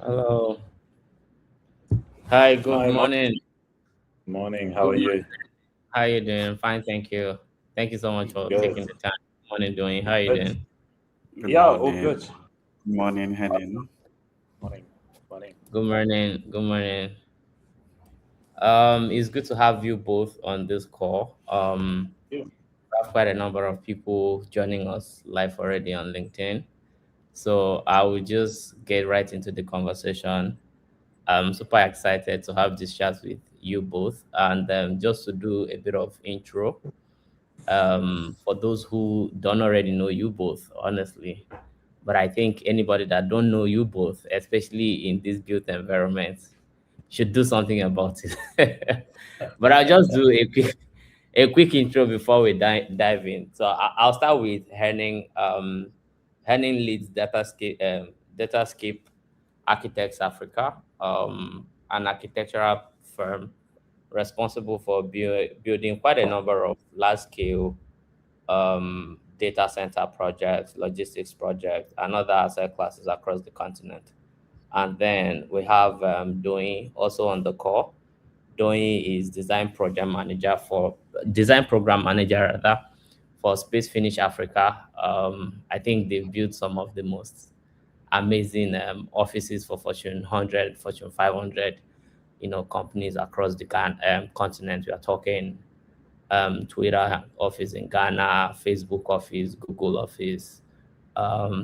Hello. Hi, good Hi, morning. morning. How Good are morning. you? How you doing? Fine, thank you. Thank you so much for Good. taking the time. Good morning, doing. How you Good. doing? Good Yeah, all good. morning. Good morning, Helen. Morning. Morning. Good morning. Good morning. It's good to have you both on this call. You. We have quite a number of people joining us live already on LinkedIn. So I will just get right into the conversation. I'm super excited to have this chat with you both, and just to do a bit of intro. For those who don't already know you both, honestly. But I think anybody that don't know you both, especially in this built environment, should do something about it. But I'll just do a quick intro before we dive in. So I'll start with Henning. Henning leads Datascape Architects Africa, an architectural firm responsible for building quite a number of large-scale data center projects, logistics projects, and other asset classes across the continent. And then we have Doing also on the call. Doing is design program manager rather for Space Finish Africa. I think they've built some of the most amazing offices for Fortune 100, Fortune 500, companies across the continent. We are talking Twitter office in Ghana, Facebook office, Google office.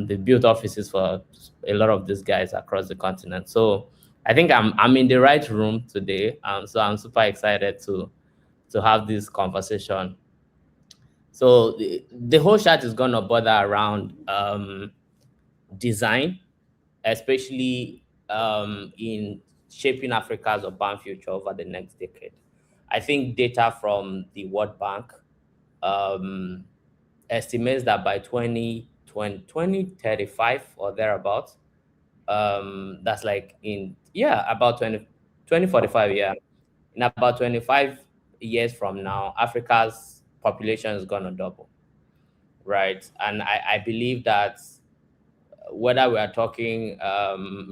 They built offices for a lot of these guys across the continent. So I think I'm in the right room today. So I'm super excited to have this conversation. So the whole chat is gonna bother around design, especially in shaping Africa's urban future over the next decade. I think data from the World Bank um, estimates that by 2035 or thereabouts, that's like in, yeah, about 2045, yeah. In about 25 years from now, Africa's population is going to double, right? And I believe that whether we are talking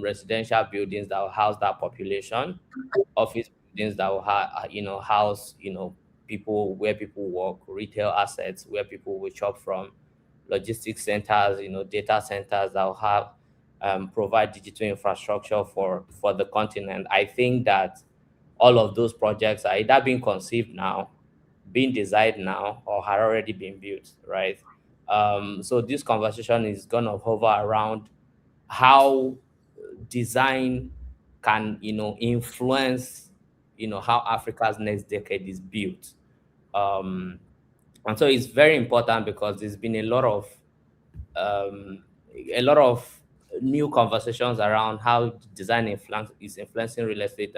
residential buildings that will house that population, office buildings that will house people where people work, retail assets where people will shop from, logistics centers, data centers that will have provide digital infrastructure for the continent. I think that all of those projects are either being conceived now, being designed now, or had already been built, right? So this conversation is gonna hover around how design can influence how Africa's next decade is built. um and so it's very important because there's been um a lot of new conversations around how design is influencing real estate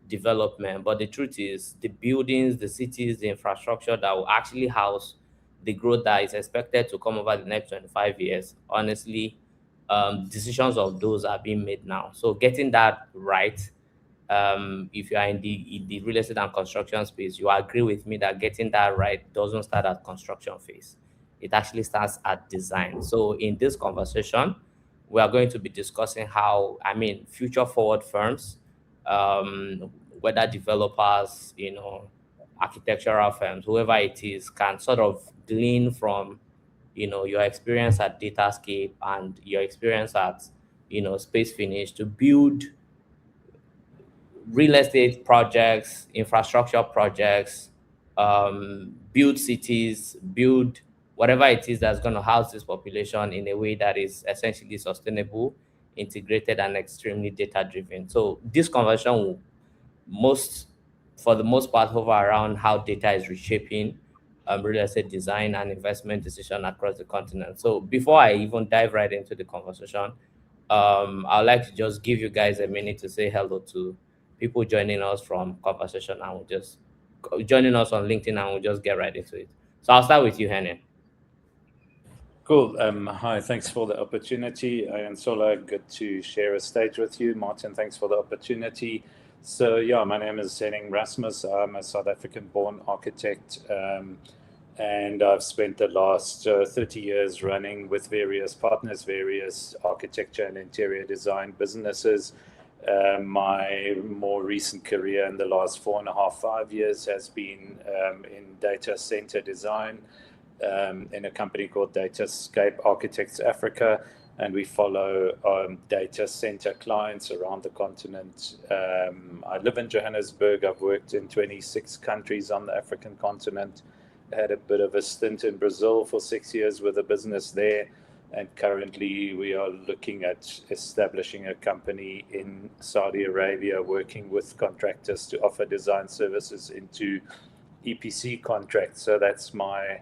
development. But the truth is, the buildings, the cities, the infrastructure that will actually house the growth that is expected to come over the next 25 years, honestly, decisions of those are being made now. So getting that right, if you are in the real estate and construction space, you agree with me that getting that right doesn't start at construction phase. It actually starts at design. So in this conversation, we are going to be discussing how, I mean, future forward firms, whether developers, architectural firms, whoever it is, can sort of glean from, your experience at Datascape and your experience at, Space Finish to build real estate projects, infrastructure projects, build cities, build whatever it is that's going to house this population in a way that is essentially sustainable, integrated, and extremely data driven. So this conversation will most for the most part hover around how data is reshaping real estate design and investment decision across the continent. So before I even dive right into the conversation, I'd like to just give you guys a minute to say hello to people joining us from conversation, and we'll just joining us on LinkedIn, and we'll just get right into it. So I'll start with you, Henry. Cool. Hi, thanks for the opportunity. And Sola, good to share a stage with you. Martin, thanks for the opportunity. So yeah, my name is Henning Rasmus. I'm a South African-born architect, and I've spent the last 30 years running with various partners, various architecture and interior design businesses. My more recent career in the last 4.5, 5 years has been in data center design, in a company called Datascape Architects Africa, and we follow data center clients around the continent. I live in Johannesburg. I've worked in 26 countries on the African continent. I had a bit of a stint in Brazil for 6 years with a business there, and currently we are looking at establishing a company in Saudi Arabia, working with contractors to offer design services into EPC contracts. So that's my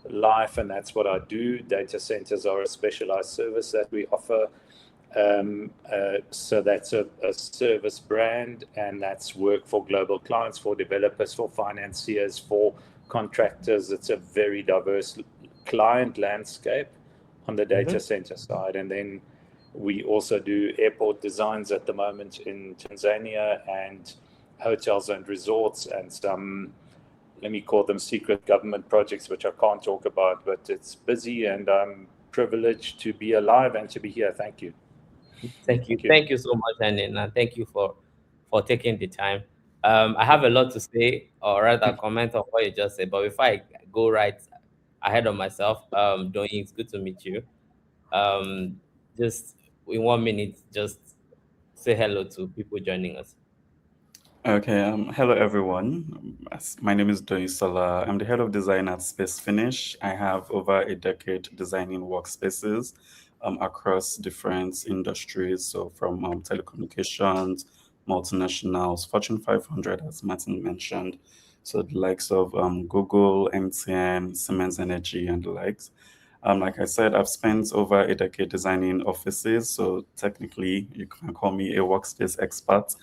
life, and that's what I do. Data centers are a specialized service that we offer. So that's a service brand, and that's work for global clients, for developers, for financiers, for contractors. It's a very diverse client landscape on the data center side. And then we also do airport designs at the moment in Tanzania, and hotels and resorts, and some, let me call them secret government projects, which I can't talk about, but it's busy, and I'm privileged to be alive and to be here. Thank you. Thank you so much, Henry, and thank you for taking the time. I have a lot to say, or rather comment on what you just said, but before I go right ahead of myself, Doyin, it's good to meet you. Just in 1 minute, just say hello to people joining us. Okay, hello everyone. My name is Doyin Sola. I'm the head of design at Space Finish. I have over a decade designing workspaces across different industries, so from telecommunications, multinationals, Fortune 500, as Martin mentioned, so the likes of Google, MTN, Siemens Energy, and the likes. Like I said, I've spent over a decade designing offices, so technically you can call me a workspace expert.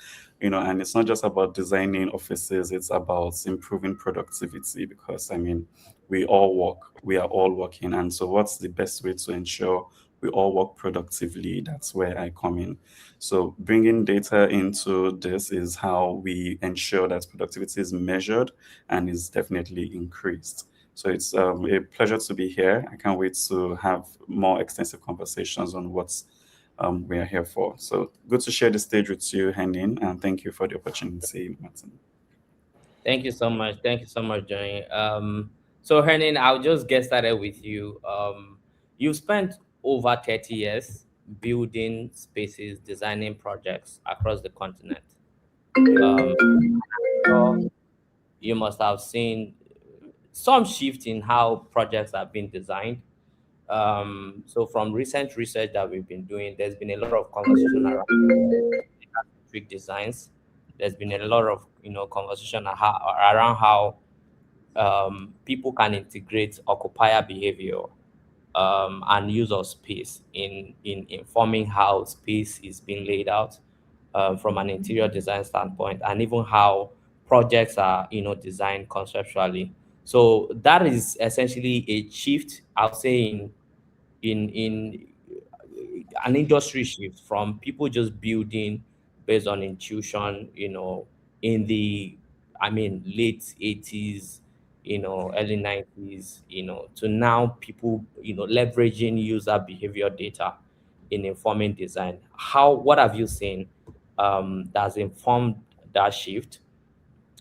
And it's not just about designing offices, it's about improving productivity, because I mean, we all work, we are all working. And so what's the best way to ensure we all work productively? That's where I come in. So bringing data into this is how we ensure that productivity is measured and is definitely increased. So it's a pleasure to be here. I can't wait to have more extensive conversations on what's we are here for. So good to share the stage with you, Henning, and thank you for the opportunity, Martin. Thank you so much. Thank you so much, Johnny. So Hernan, I'll just get started with you. You spent over 30 years building spaces, designing projects across the continent. Um, so you must have seen some shift in how projects have been designed. So from recent research that we've been doing, there's been a lot of conversation around data-centric designs. There's been a lot of conversation around how people can integrate occupier behavior and use of space in informing how space is being laid out from an interior design standpoint, and even how projects are designed conceptually. So that is essentially a shift, I'll say, in an industry shift from people just building based on intuition, in the, I mean, late 80s, early 90s, to now people, leveraging user behavior data in informing design. What have you seen that's informed that shift?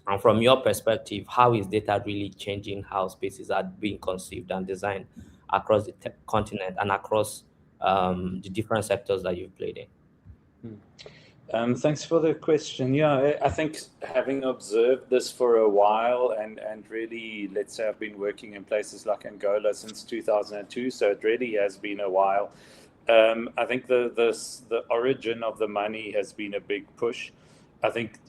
And from your perspective, how is data really changing how spaces are being conceived and designed across the continent and across the different sectors that you've played in? Thanks for the question. Yeah, I think having observed this for a while and really, let's say I've been working in places like Angola since 2002, so it really has been a while. I think the origin of the money has been a big push. I think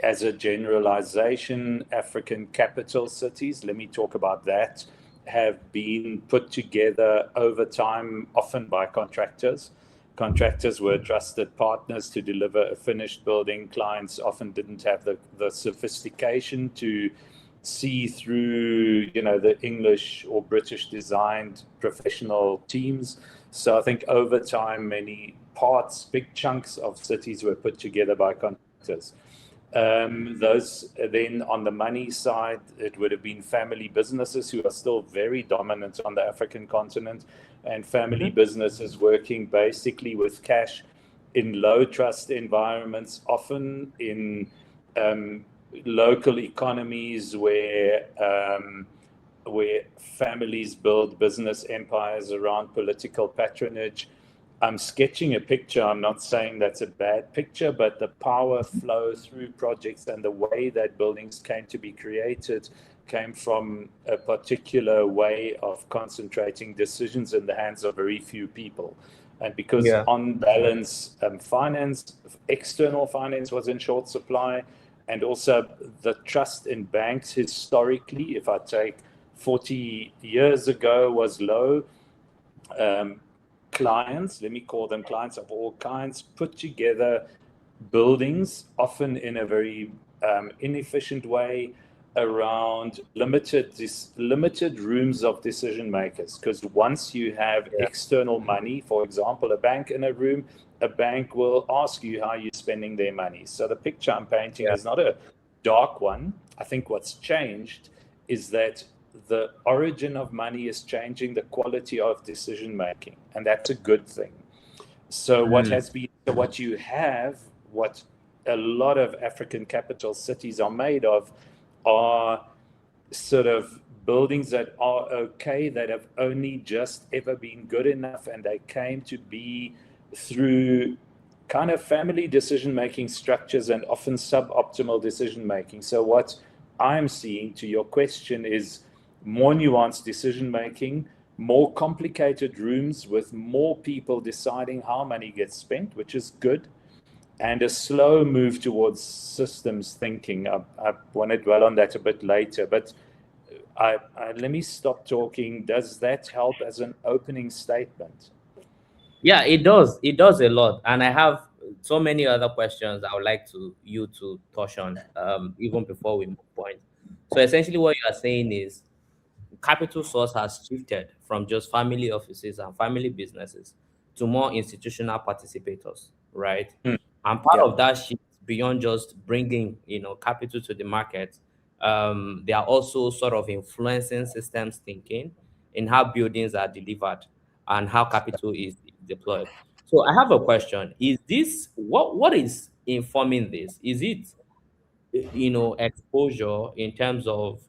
as a generalization, African capital cities, let me talk about that, have been put together over time, often by contractors. Contractors were trusted partners to deliver a finished building. Clients often didn't have the sophistication to see through, the English or British designed professional teams. So I think over time, many parts, big chunks of cities were put together by contractors. Those then on the money side, it would have been family businesses who are still very dominant on the African continent, and family businesses working basically with cash in low trust environments, often in local economies where families build business empires around political patronage. I'm sketching a picture. I'm not saying that's a bad picture, but the power flow through projects and the way that buildings came to be created came from a particular way of concentrating decisions in the hands of very few people. And because on balance, external finance was in short supply, and also the trust in banks historically, if I take 40 years ago, was low. Clients, let me call them clients of all kinds, put together buildings, often in a very inefficient way, around limited rooms of decision makers. Because once you have external money, for example, a bank in a room, a bank will ask you how you're spending their money. So the picture I'm painting is not a dark one. I think what's changed is that the origin of money is changing the quality of decision making, and that's a good thing. So what a lot of African capital cities are made of are sort of buildings that are okay, that have only just ever been good enough, and they came to be through kind of family decision making structures and often suboptimal decision making. So what I'm seeing, to your question, is more nuanced decision making, more complicated rooms with more people deciding how money gets spent, which is good, and a slow move towards systems thinking. I want to dwell on that a bit later, but let me stop talking. Does that help as an opening statement? Yeah, it does. It does a lot, and I have so many other questions I would like you to touch on, even before we move on. So essentially, what you are saying is capital source has shifted from just family offices and family businesses to more institutional participators, right? Mm. And part of that shift, beyond just bringing capital to the market, they are also sort of influencing systems thinking in how buildings are delivered and how capital is deployed. So I have a question: is this what is informing this? Is it exposure in terms of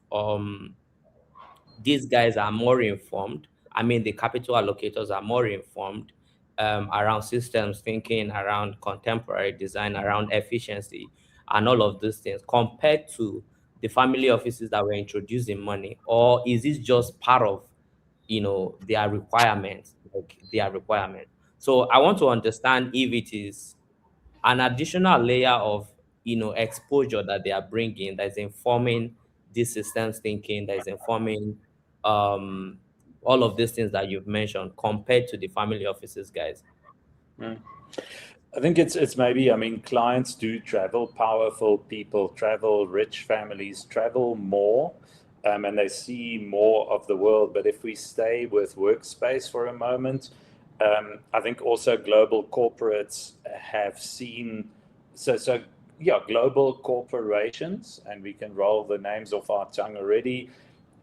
these guys are more informed? I mean, the capital allocators are more informed around systems thinking, around contemporary design, around efficiency, and all of these things compared to the family offices that were introducing money? Or is this just part of their requirements, like their requirement? So I want to understand if it is an additional layer of exposure that they are bringing that is informing this systems thinking, that is informing um all of these things that you've mentioned compared to the family offices guys. I think it's maybe, clients do travel, powerful people travel, rich families travel more, and they see more of the world. But if we stay with workspace for a moment, I think also global corporates have seen, global corporations, and we can roll the names off our tongue already,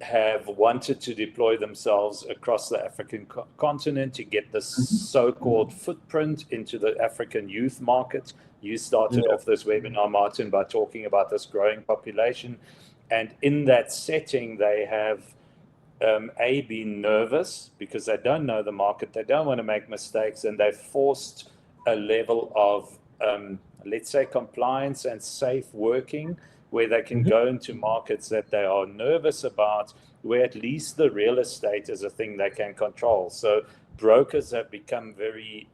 have wanted to deploy themselves across the African continent to get this so-called footprint into the African youth market. You started off this webinar, Martin, by talking about this growing population. And in that setting, they have been nervous because they don't know the market, they don't want to make mistakes, and they've forced a level of, let's say, compliance and safe working, where they can go into markets that they are nervous about, where at least the real estate is a thing they can control. So brokers have become very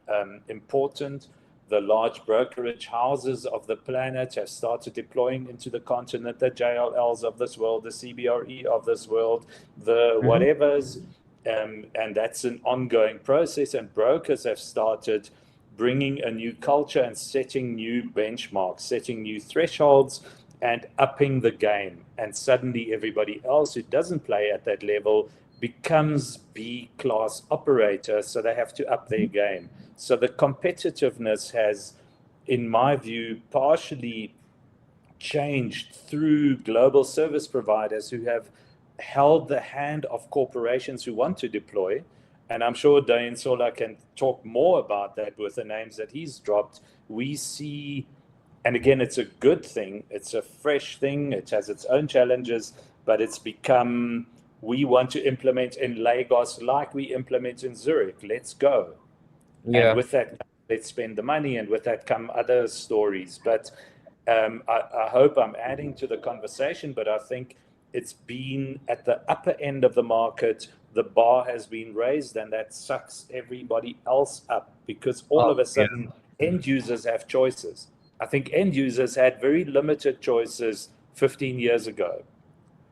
important. The large brokerage houses of the planet have started deploying into the continent, the JLLs of this world, the CBRE of this world, the whatevers. And that's an ongoing process. And brokers have started bringing a new culture and setting new benchmarks, setting new thresholds, and upping the game. And suddenly everybody else who doesn't play at that level becomes B-class operator, so they have to up their game. So the competitiveness has, in my view, partially changed through global service providers who have held the hand of corporations who want to deploy. And I'm sure Dain Sola can talk more about that with the names that he's dropped. We see, and again, it's a good thing. It's a fresh thing. It has its own challenges, but it's become, we want to implement in Lagos like we implement in Zurich. Let's go. Yeah. And with that, let's spend the money, and with that come other stories. But I hope I'm adding to the conversation, but I think it's been at the upper end of the market. The bar has been raised, and that sucks everybody else up, because all of a sudden end users have choices. I think end users had very limited choices 15 years ago.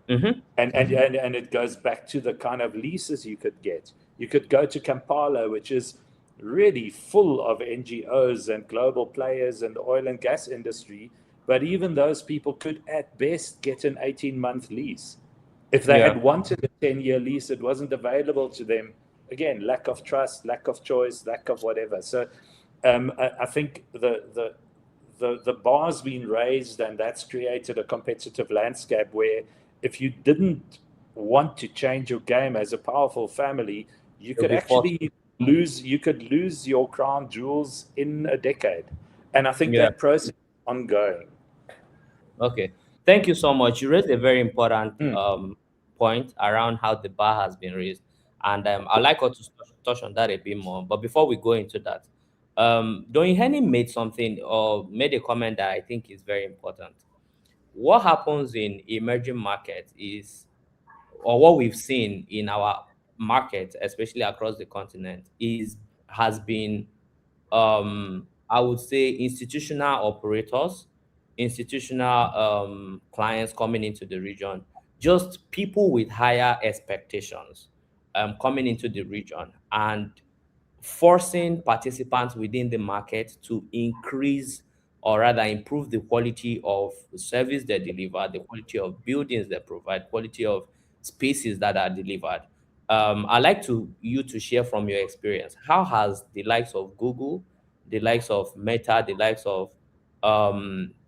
And it goes back to the kind of leases you could get. You could go to Kampala, which is really full of NGOs and global players and the oil and gas industry. But even those people could at best get an 18-month lease. If they had wanted a 10-year lease, it wasn't available to them. Again, lack of trust, lack of choice, lack of whatever. So I think the bar's been raised, and that's created a competitive landscape where if you didn't want to change your game as a powerful family, you could actually lose your crown jewels in a decade. And I think that process is ongoing. Okay. Thank you so much. You raised a very important point around how the bar has been raised. And I'd like us to touch on that a bit more. But before we go into that, Don Henny made something or made a comment that I think is very important. What happens in emerging markets is, or what we've seen in our market, especially across the continent, has been I would say institutional operators, institutional clients coming into the region, just people with higher expectations coming into the region and forcing participants within the market to increase or rather improve the quality of the service they deliver, the quality of buildings they provide, quality of spaces that are delivered. I'd like you to share from your experience. How has the likes of Google, the likes of Meta, the likes of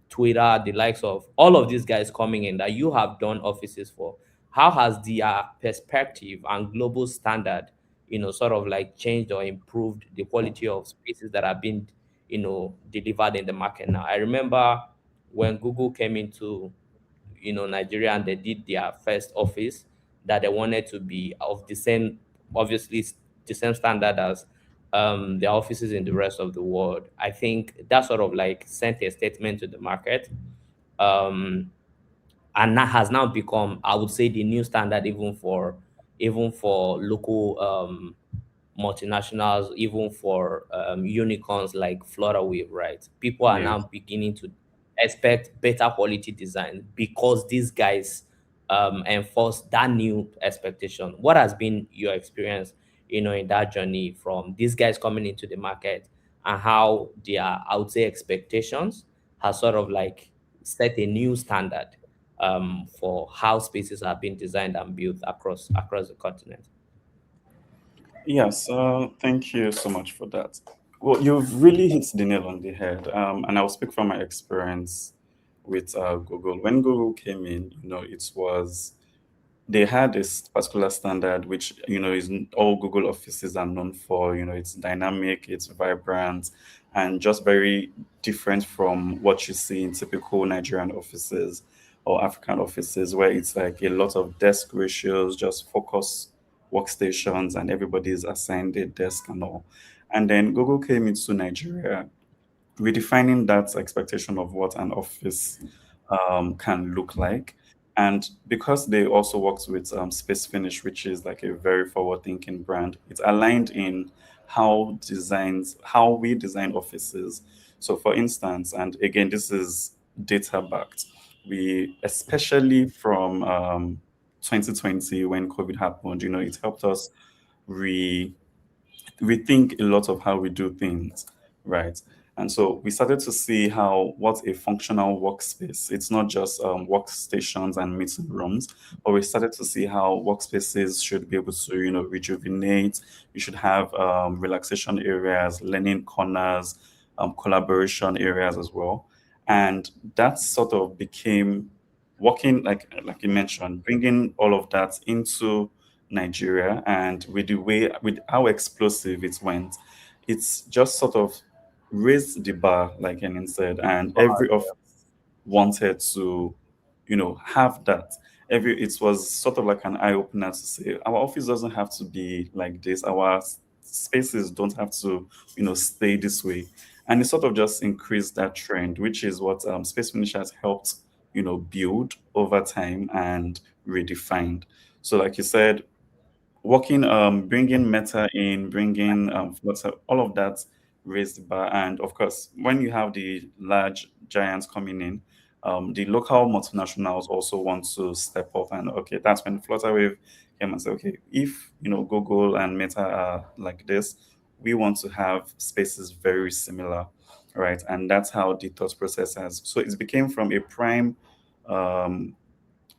Twitter, the likes of all of these guys coming in that you have done offices for, how has their perspective and global standard, sort of like changed or improved the quality of spaces that are being, delivered in the market now? I remember when Google came into, Nigeria, and they did their first office, that they wanted to be of the same, obviously the same standard as their offices in the rest of the world. I think that sort of like sent a statement to the market. And that has now become, I would say, the new standard even for local multinationals, even for unicorns like Flutterwave, right? People are now beginning to expect better quality design because these guys enforce that new expectation. What has been your experience, in that journey from these guys coming into the market, and how their, I would say, expectations has sort of like set a new standard for how spaces are being designed and built across the continent? Yes, thank you so much for that. Well, you've really hit the nail on the head, and I'll speak from my experience with Google. When Google came in, they had this particular standard which is all Google offices are known for. It's dynamic, it's vibrant, and just very different from what you see in typical Nigerian offices or African offices, where it's like a lot of desk ratios, just focus workstations, and everybody is assigned a desk and all. And then Google came into Nigeria, redefining that expectation of what an office can look like. And because they also worked with Space Finish, which is like a very forward-thinking brand, it's aligned in how we design offices. So, for instance, and again, this is data backed. We, especially from 2020 when COVID happened, it helped us re rethink a lot of how we do things, right? And so we started to see how what's a functional workspace. It's not just workstations and meeting rooms, but we started to see how workspaces should be able to, rejuvenate. You should have relaxation areas, learning corners, collaboration areas as well. And that sort of became working, like you mentioned, bringing all of that into Nigeria, and with how explosive it went, it's just sort of raised the bar, like Henning said, and every office wanted to, have that. It was sort of like an eye opener to say our office doesn't have to be like this. Our spaces don't have to, stay this way, and it sort of just increased that trend, which is what Space Finish has helped, build over time and redefined. So, like you said, working bringing meta in, bringing Flutter, all of that raised the bar. And of course, when you have the large giants coming in, the local multinationals also want to step up. And okay, that's when Flutterwave came and said, okay, if Google and Meta are like this, we want to have spaces very similar, right? And that's how the thought process has, so it became from a prime um,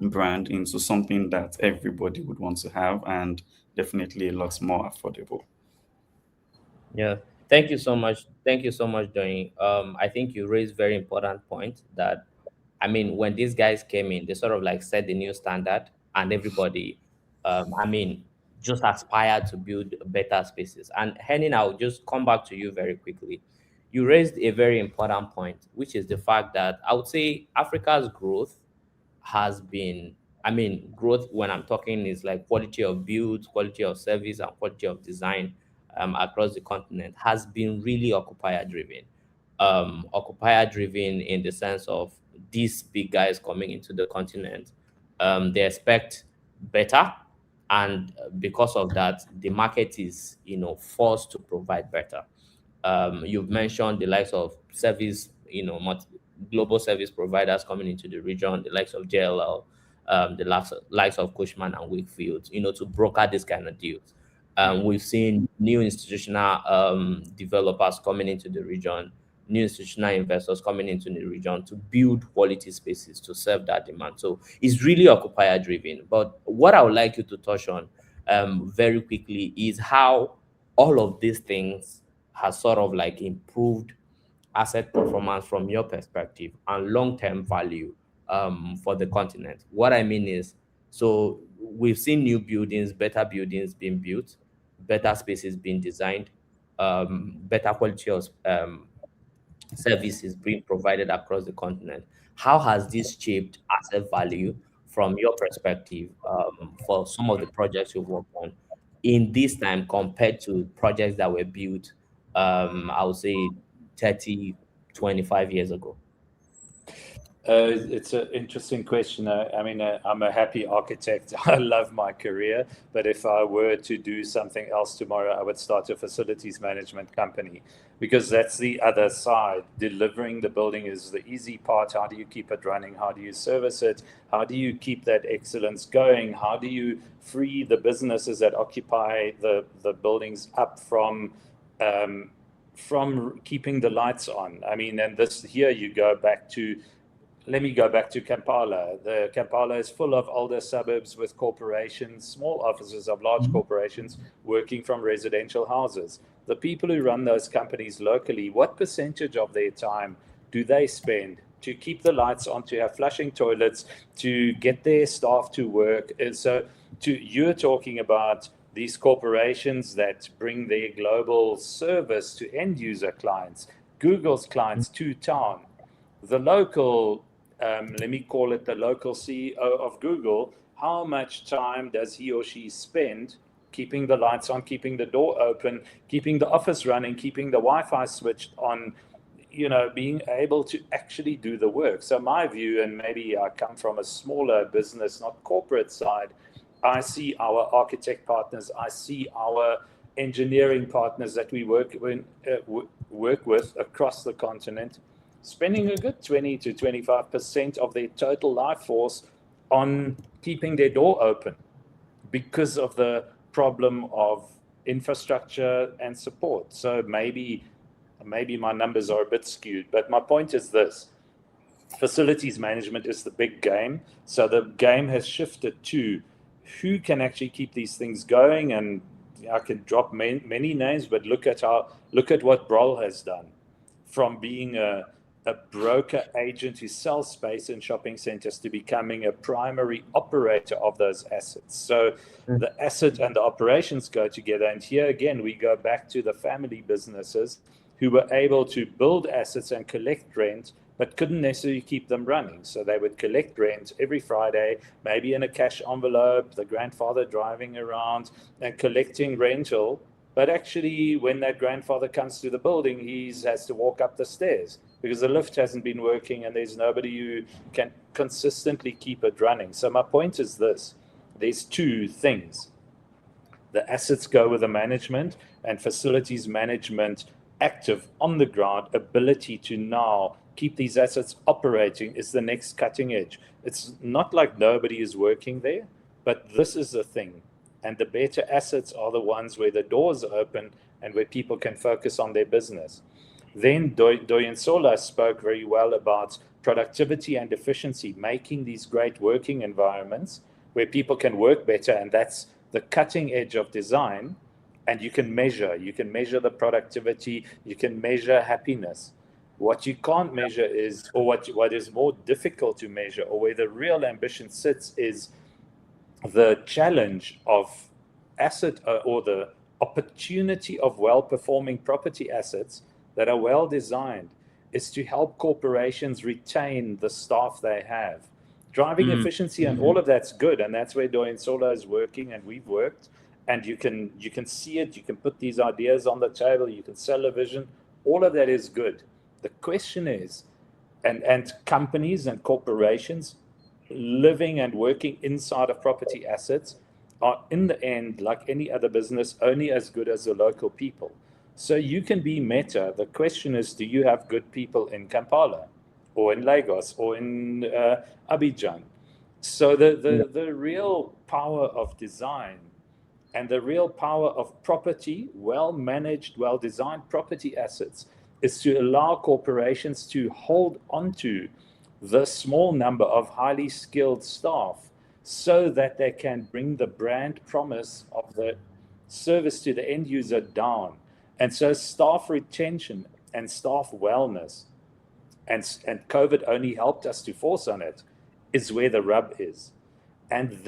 brand into something that everybody would want to have, and definitely a lot more affordable. Yeah. Thank you so much. Thank you so much, Donny. I think you raised very important point that, I mean, when these guys came in, they sort of like set the new standard, and everybody, I mean, just aspired to build better spaces. And Henning, I'll just come back to you very quickly. You raised a very important point, which is the fact that I would say Africa's growth has been, I mean, growth when I'm talking is like quality of build, quality of service, and quality of design across the continent has been really occupier driven. Occupier driven in the sense of these big guys coming into the continent, they expect better, and because of that, the market is forced to provide better. You've mentioned the likes of service, global service providers coming into the region, the likes of JLL, the likes of Cushman and Wakefield, to broker this kind of deals. We've seen new institutional developers coming into the region, new institutional investors coming into the region to build quality spaces to serve that demand. So it's really occupier driven. But what I would like you to touch on very quickly is how all of these things has sort of like improved asset performance from your perspective and long-term value for the continent. What I mean is, so we've seen new buildings, better buildings being built, better spaces being designed, better quality of services being provided across the continent. How has this shaped asset value from your perspective for some of the projects you've worked on in this time compared to projects that were built, I would say 30, 25 years ago? It's an interesting question. I mean, I'm a happy architect. I love my career, but if I were to do something else tomorrow, I would start a facilities management company, because that's the other side. Delivering the building is the easy part. How do you keep it running? How do you service it? How do you keep that excellence going? How do you free the businesses that occupy the buildings up from keeping the lights on? I mean, and this here you go back to, let me go back to Kampala. The Kampala is full of older suburbs with corporations, small offices of large corporations working from residential houses. The people who run those companies locally, what percentage of their time do they spend to keep the lights on, to have flushing toilets, to get their staff to work? And so you're talking about these corporations that bring their global service to end user clients, Google's clients to town. The local, let me call it the local CEO of Google, how much time does he or she spend keeping the lights on, keeping the door open, keeping the office running, keeping the Wi-Fi switched on, being able to actually do the work. So my view, and maybe I come from a smaller business, not corporate side, I see our architect partners, I see our engineering partners that we work with across the continent, spending a good 20 to 25% of their total life force on keeping their door open because of the problem of infrastructure and support. So maybe my numbers are a bit skewed, but my point is this: facilities management is the big game. So the game has shifted to who can actually keep these things going. And I can drop many names, but look at what Brol has done, from being a broker agent who sells space in shopping centers to becoming a primary operator of those assets. So the asset and the operations go together. And here again, we go back to the family businesses who were able to build assets and collect rent, but couldn't necessarily keep them running. So they would collect rent every Friday, maybe in a cash envelope, the grandfather driving around and collecting rental. But actually, when that grandfather comes to the building, he has to walk up the stairs because the lift hasn't been working and there's nobody who can consistently keep it running. So my point is this: there's two things. The assets go with the management, and facilities management, active on the ground, ability to now keep these assets operating is the next cutting edge. It's not like nobody is working there, but this is the thing. And the better assets are the ones where the doors are open and where people can focus on their business. Then Doyensola spoke very well about productivity and efficiency, making these great working environments where people can work better. And that's the cutting edge of design. And you can measure the productivity, you can measure happiness. What you can't measure is, or what is more difficult to measure, or where the real ambition sits, is the challenge of asset or the opportunity of well-performing property assets that are well designed is to help corporations retain the staff they have. Driving efficiency and all of that's good, and that's where Doyensola is working, and we've worked. And you can see it, you can put these ideas on the table, you can sell a vision, all of that is good. The question is, and companies and corporations living and working inside of property assets are, in the end, like any other business, only as good as the local people. So you can be Meta. The question is, do you have good people in Kampala or in Lagos or in Abidjan? So the real power of design and the real power of property, well-managed, well-designed property assets, is to allow corporations to hold onto the small number of highly skilled staff so that they can bring the brand promise of the service to the end user down. And so staff retention and staff wellness, and COVID only helped us to force on it, is where the rub is. And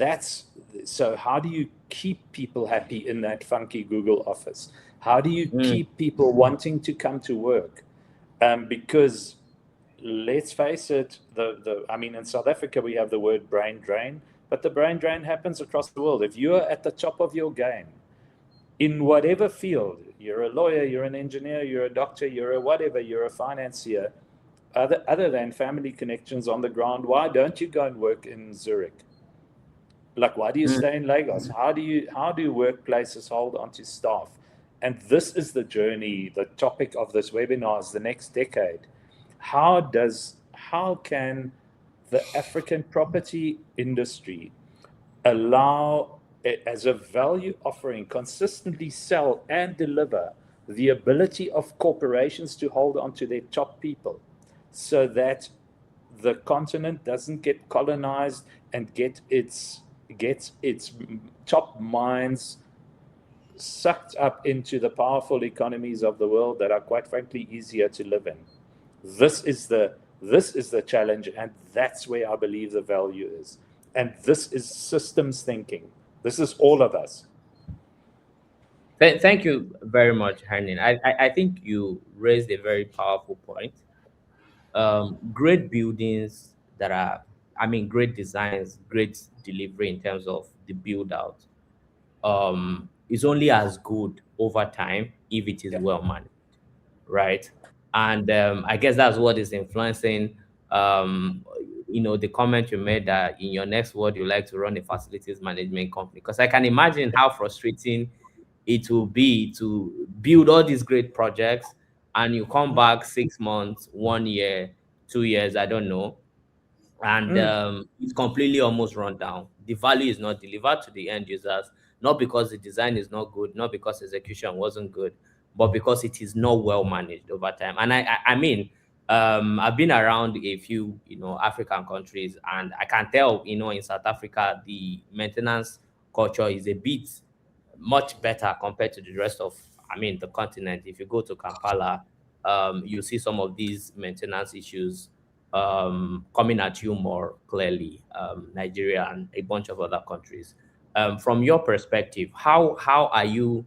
so how do you keep people happy in that funky Google office? How do you keep people wanting to come to work? Because let's face it, in South Africa, we have the word brain drain, but the brain drain happens across the world. If you're at the top of your game, in whatever field, you're a lawyer, you're an engineer, you're a doctor, you're a whatever, you're a financier, other than family connections on the ground, why don't you go and work in Zurich? Like, why do you stay in Lagos? How do workplaces hold onto staff? And this is the journey, the topic of this webinar is the next decade. How can the African property industry allow it as a value offering, consistently sell and deliver the ability of corporations to hold on to their top people so that the continent doesn't get colonized and gets its top minds sucked up into the powerful economies of the world that are, quite frankly, easier to live in. This is the challenge, and that's where I believe the value is. And this is systems thinking. This is all of us. Thank you very much, Hernin. I think you raised a very powerful point. Great buildings that are, great designs, great delivery in terms of the build out, is only as good over time if it is well managed, right? And I guess that's what is influencing, the comment you made that in your next word you like to run a facilities management company. Because I can imagine how frustrating it will be to build all these great projects and you come back 6 months, 1 year, 2 years, I don't know, and it's completely almost run down. The value is not delivered to the end users, not because the design is not good, not because execution wasn't good, but because it is not well managed over time. And I mean, I've been around a few, African countries, and I can tell, in South Africa, the maintenance culture is a bit much better compared to the rest of, the continent. If you go to Kampala, you see some of these maintenance issues coming at you more clearly, Nigeria and a bunch of other countries. From your perspective, how are you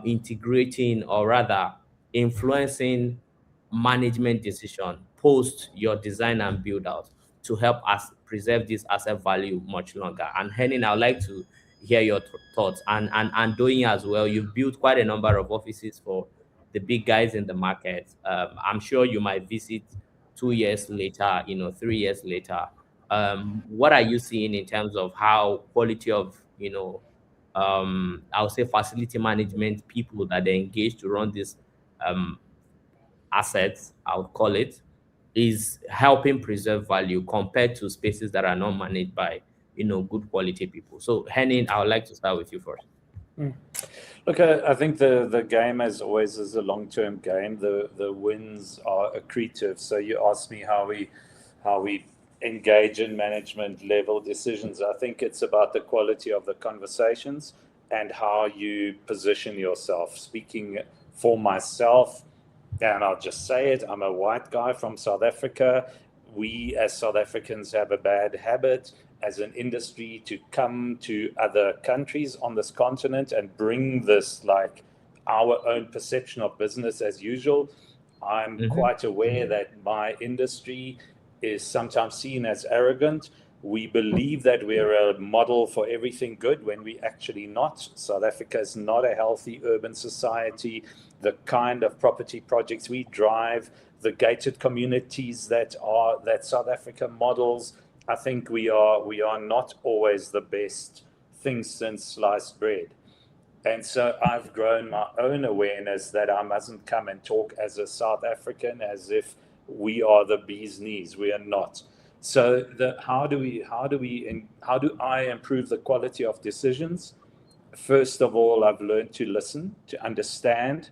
integrating, or rather influencing, management decision post your design and build out to help us preserve this asset value much longer? And Henning, I'd like to hear your thoughts. And doing as well, you've built quite a number of offices for the big guys in the market. I'm sure you might visit 2 years later, 3 years later. What are you seeing in terms of how quality of, I'll say facility management people that they engage to run this um, assets, I would call it, is helping preserve value compared to spaces that are not managed by, good quality people. So Henning, I would like to start with you first. Look, I think the game, as always, is a long-term game. The wins are accretive. So you asked me how we engage in management level decisions. I think it's about the quality of the conversations and how you position yourself. Speaking for myself, and I'll just say it, I'm a white guy from South Africa. We as South Africans have a bad habit as an industry to come to other countries on this continent and bring this, like, our own perception of business as usual. I'm quite aware that my industry is sometimes seen as arrogant. We believe that we're a model for everything good when we actually not. South Africa is not a healthy urban society. The kind of property projects we drive, the gated communities that South Africa models, I think we are not always the best thing since sliced bread. And so I've grown my own awareness that I mustn't come and talk as a South African as if we are the bee's knees. We are not. So how do I improve the quality of decisions? First of all, I've learned to listen, to understand,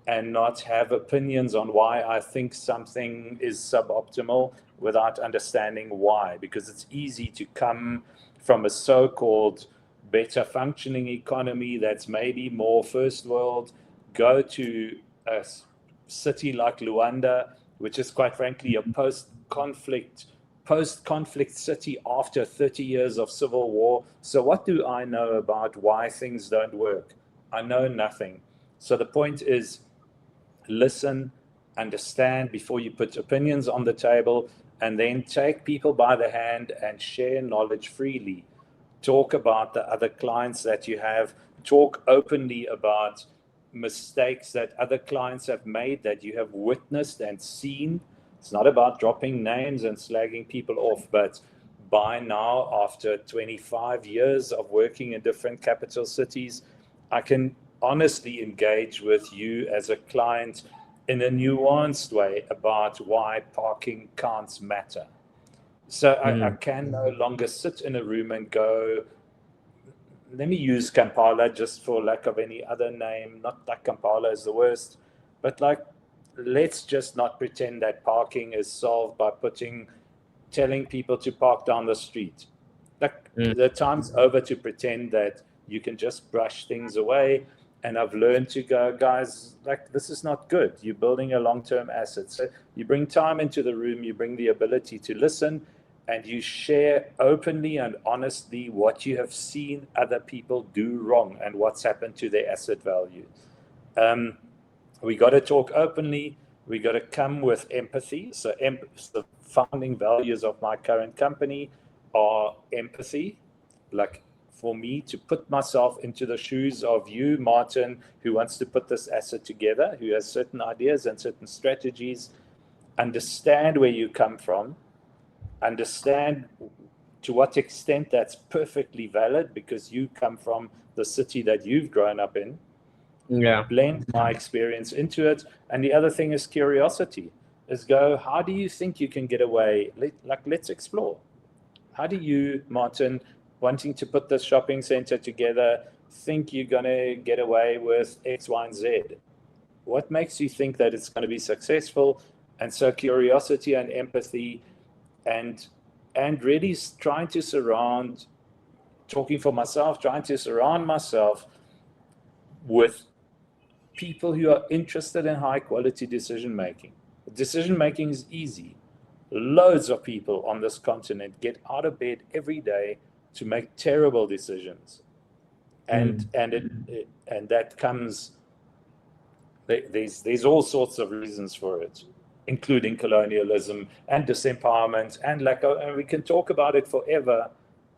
and not have opinions on why I think something is suboptimal without understanding why. Because it's easy to come from a so-called better functioning economy that's maybe more first world, go to a city like Luanda, which is quite frankly a post-conflict city after 30 years of civil war. So what do I know about why things don't work? I know nothing. So the point is, listen, understand before you put opinions on the table, and then take people by the hand and share knowledge freely. Talk about the other clients that you have. Talk openly about mistakes that other clients have made that you have witnessed and seen. It's not about dropping names and slagging people off, but by now, after 25 years of working in different capital cities, I can honestly engage with you as a client in a nuanced way about why parking can't matter. So I can no longer sit in a room and go, let me use Kampala just for lack of any other name. Not that Kampala is the worst, but let's just not pretend that parking is solved by telling people to park down the street. The time's over to pretend that you can just brush things away. And I've learned to go, guys, this is not good. You're building a long-term asset. So you bring time into the room, you bring the ability to listen, and you share openly and honestly what you have seen other people do wrong and what's happened to their asset value. We got to talk openly. We got to come with empathy. So the founding values of my current company are empathy, like for me to put myself into the shoes of you, Martin, who wants to put this asset together, who has certain ideas and certain strategies, understand where you come from, understand to what extent that's perfectly valid because you come from the city that you've grown up in, Yeah. blend my experience into it. And the other thing is curiosity, is go, how do you think you can get away? Let's explore. How do you, Martin, wanting to put this shopping center together, think you're going to get away with X, Y, and Z? What makes you think that it's going to be successful? And so curiosity and empathy and really trying to surround, talking for myself, trying to surround myself with people who are interested in high quality decision making. Decision making is easy. Loads of people on this continent get out of bed every day to make terrible decisions, and that comes. There's all sorts of reasons for it, including colonialism and disempowerment and and we can talk about it forever.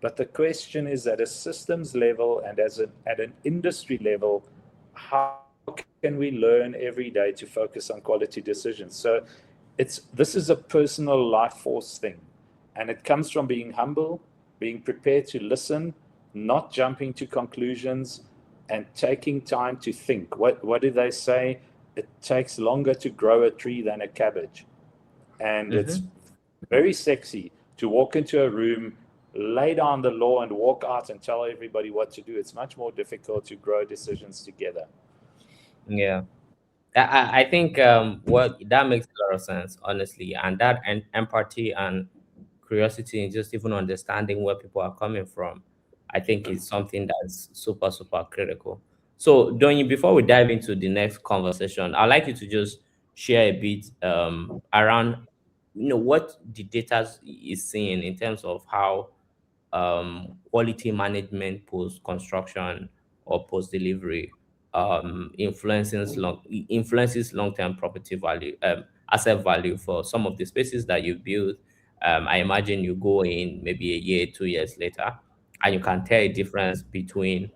But the question is, at a systems level and at an industry level, how can we learn every day to focus on quality decisions? So this is a personal life force thing, and it comes from being humble, being prepared to listen, not jumping to conclusions, and taking time to think. What do they say? It takes longer to grow a tree than a cabbage. And it's very sexy to walk into a room, lay down the law, and walk out and tell everybody what to do. It's much more difficult to grow decisions together. Yeah. I think what that makes a lot of sense, honestly, and that empathy and curiosity and just even understanding where people are coming from, I think is something that's super super critical. So, Donny, before we dive into the next conversation, I'd like you to just share a bit around, what the data is seeing in terms of how quality management post construction or post delivery influences long term property value, asset value for some of the spaces that you build. I imagine you go in maybe a year, 2 years later, and you can tell a difference between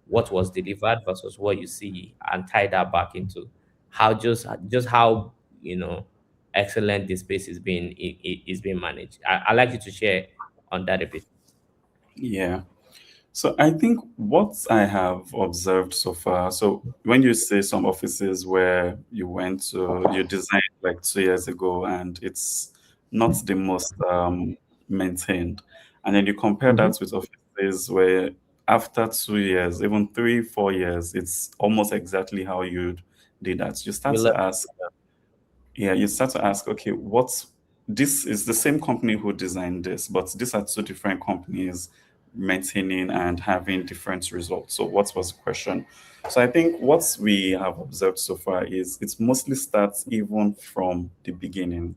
what was delivered versus what you see, and tie that back into how just how excellent the space is being managed. I'd like you to share on that a bit. Yeah. So I think what I have observed so far, so when you say some offices where you designed like 2 years ago and it's not the most maintained, and then you compare Mm-hmm. that with offices where after 2 years, even 3, 4 years, it's almost exactly how you did that. You learn. You start to ask, okay, this is the same company who designed this, but these are two different companies maintaining and having different results. So what was the question? So I think what we have observed so far is it mostly starts even from the beginning,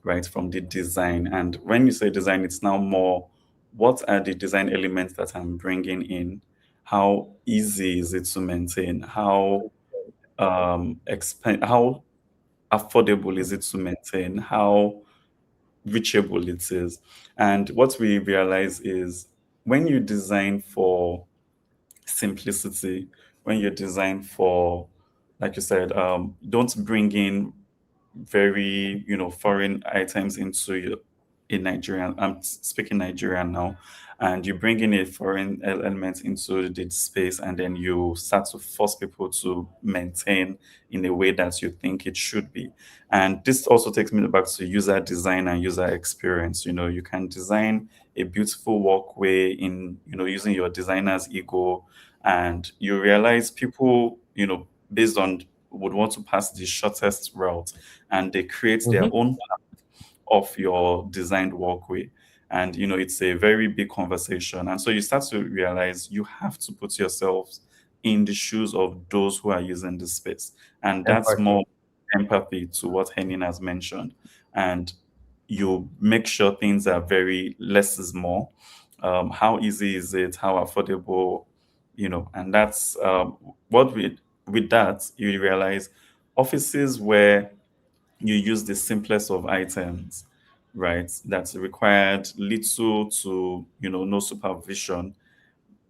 right? From the design. And when you say design, it's now more, what are the design elements that I'm bringing in? How easy is it to maintain? How affordable is it to maintain? How reachable it is? And what we realize is when you design for simplicity, when you design for, like you said, don't bring in very foreign items into in Nigerian. I'm speaking Nigerian now, and you bring in a foreign element into the space, and then you start to force people to maintain in a way that you think it should be. And this also takes me back to user design and user experience. You can design a beautiful walkway in using your designer's ego, and you realize people based on would want to pass the shortest route, and they create their Mm-hmm. own of your designed walkway. And it's a very big conversation, and so you start to realize you have to put yourselves in the shoes of those who are using this space, and that's Empathy. more empathy to what Henning has mentioned. And you make sure things are very less is more. How easy is it? How affordable? And that's what with that you realize offices where you use the simplest of items, right? That's required little to no supervision.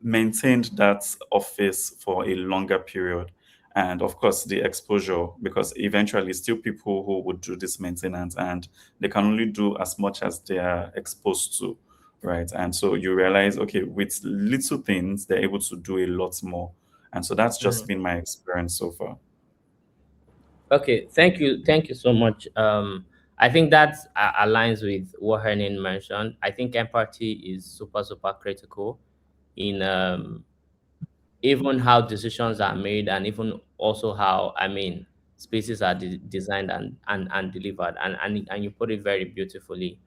maintained that office for a longer period. And of course, the exposure, because eventually still people who would do this maintenance and they can only do as much as they are exposed to, right? And so you realize, okay, with little things, they're able to do a lot more. And so that's just been my experience so far. Okay, thank you so much. I think that aligns with what Hernin mentioned. I think empathy is super critical in even how decisions are made, and even also how, I mean, spaces are designed and delivered, and you put it very beautifully.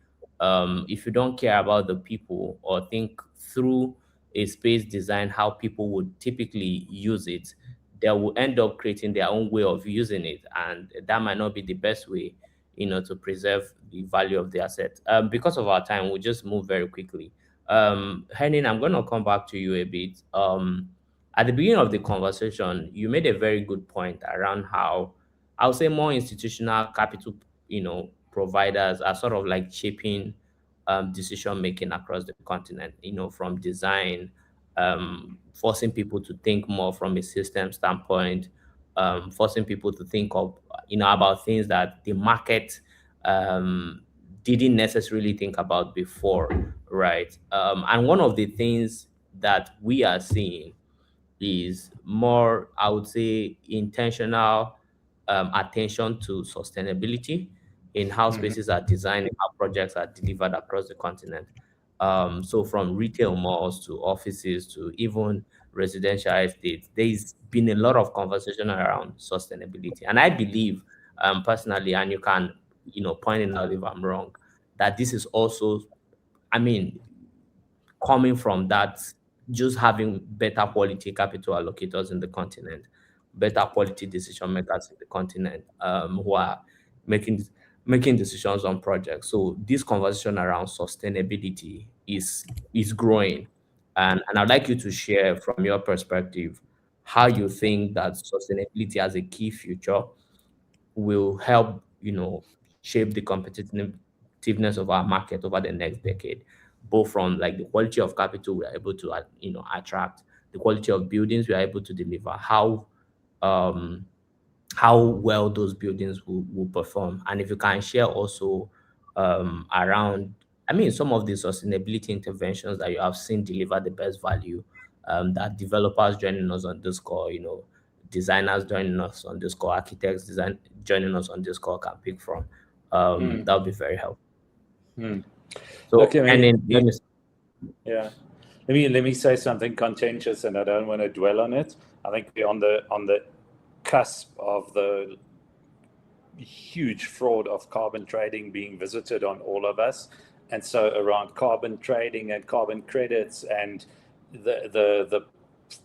If you don't care about the people or think through a space design how people would typically use it, they will end up creating their own way of using it, and that might not be the best way, to preserve the value of the asset. Because of our time, we'll just move very quickly. Henning, I'm going to come back to you a bit. At the beginning of the conversation, you made a very good point around how, I would say, more institutional capital, providers are sort of like shaping decision making across the continent. From design, forcing people to think more from a system standpoint, forcing people to think of, about things that the market um, didn't necessarily think about before, right? And one of the things that we are seeing is more, I would say, intentional attention to sustainability in how spaces are designed and how projects are delivered across the continent. So from retail malls to offices to even residential estates, there's been a lot of conversation around sustainability. And I believe, personally, and you can, point it out if I'm wrong, that this is also, I mean, coming from that, just having better quality capital allocators in the continent, better quality decision makers in the continent, who are making making decisions on projects. So this conversation around sustainability is growing, and I'd like you to share from your perspective how you think that sustainability as a key future will help, shape the competitiveness of our market over the next decade, both from like the quality of capital we are able to, attract, the quality of buildings we are able to deliver, um, how well those buildings will perform. And if you can share also around, I mean, some of the sustainability interventions that you have seen deliver the best value, that developers joining us on this call, designers joining us on this call, architects joining us on this call can pick from. Hmm. That would be very helpful. Hmm. So, Look, I and mean, then let me. yeah. Let me say something contentious, and I don't want to dwell on it. I think we're on the cusp of the huge fraud of carbon trading being visited on all of us. And so around carbon trading and carbon credits and the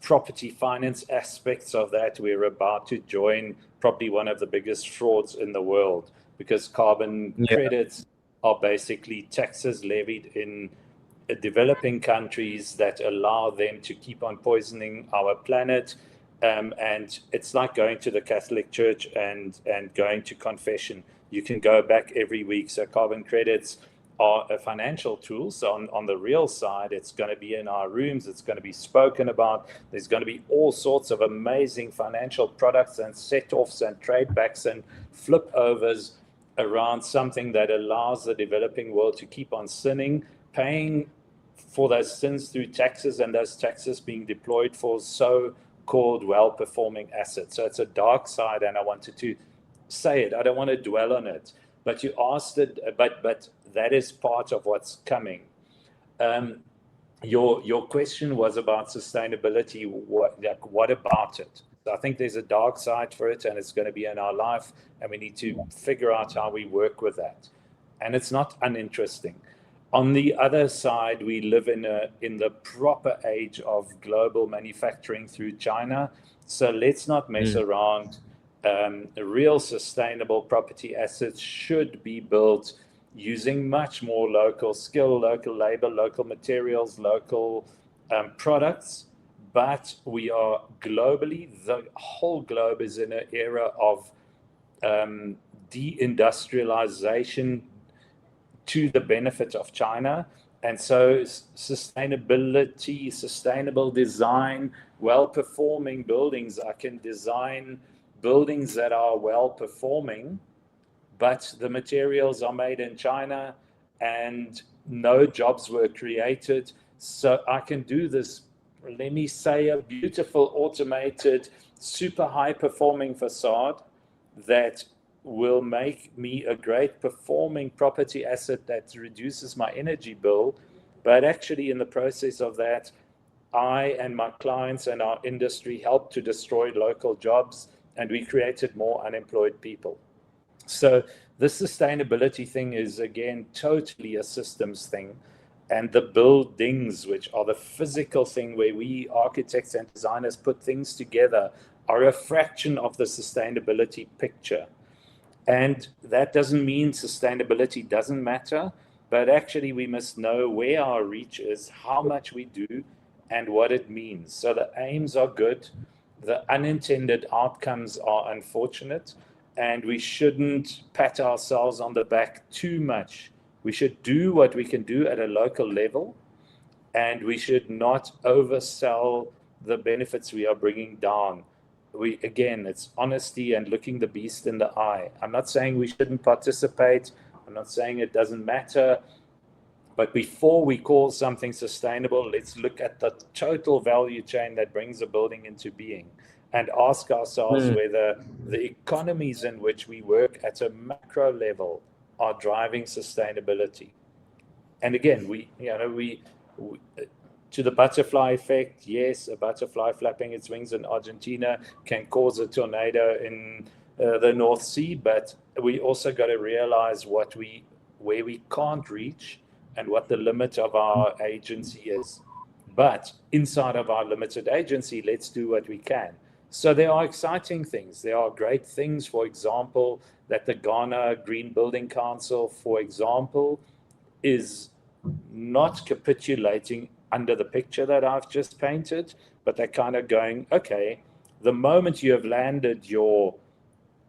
property finance aspects of that, we're about to join probably one of the biggest frauds in the world, because carbon Yeah, credits are basically taxes levied in developing countries that allow them to keep on poisoning our planet. And it's like going to the Catholic Church and going to confession. You can go back every week. So carbon credits are a financial tool. So on the real side, it's going to be in our rooms. It's going to be spoken about. There's going to be all sorts of amazing financial products and set-offs and trade backs and flip overs around something that allows the developing world to keep on sinning, paying for those sins through taxes, and those taxes being deployed for so-called well-performing assets. So it's a dark side, and I wanted to say it. I don't want to dwell on it. But you asked it, but that is part of what's coming. Your question was about sustainability. What about it? So I think there's a dark side for it, and it's going to be in our life, and we need to figure out how we work with that. And it's not uninteresting. On the other side, we live in the proper age of global manufacturing through China. So let's not mess around. Real sustainable property assets should be built using much more local skill, local labor, local materials, local products. But we are globally, the whole globe is in an era of deindustrialization to the benefit of China. And so sustainability, sustainable design, well-performing buildings. I can design buildings that are well-performing, but the materials are made in China and no jobs were created. So I can do this, let me say, a beautiful, automated, super high-performing facade that will make me a great performing property asset that reduces my energy bill. But actually, in the process of that, I and my clients and our industry helped to destroy local jobs, and we created more unemployed people. So this sustainability thing is, again, totally a systems thing. And the buildings, which are the physical thing where we architects and designers put things together, are a fraction of the sustainability picture. And that doesn't mean sustainability doesn't matter, but actually we must know where our reach is, how much we do, and what it means. So the aims are good, the unintended outcomes are unfortunate, and we shouldn't pat ourselves on the back too much. We should do what we can do at a local level, and we should not oversell the benefits we are bringing down. Again, it's honesty and looking the beast in the eye. I'm not saying we shouldn't participate. I'm not saying it doesn't matter. But before we call something sustainable, let's look at the total value chain that brings a building into being and ask ourselves whether the economies in which we work at a macro level are driving sustainability. And again, to the butterfly effect, yes, a butterfly flapping its wings in Argentina can cause a tornado in the North Sea, but we also got to realize where we can't reach and what the limit of our agency is. But inside of our limited agency, let's do what we can. So there are exciting things. There are great things, for example, that the Ghana Green Building Council, for example, is not capitulating under the picture that I've just painted, but they're kind of going, okay, the moment you have landed your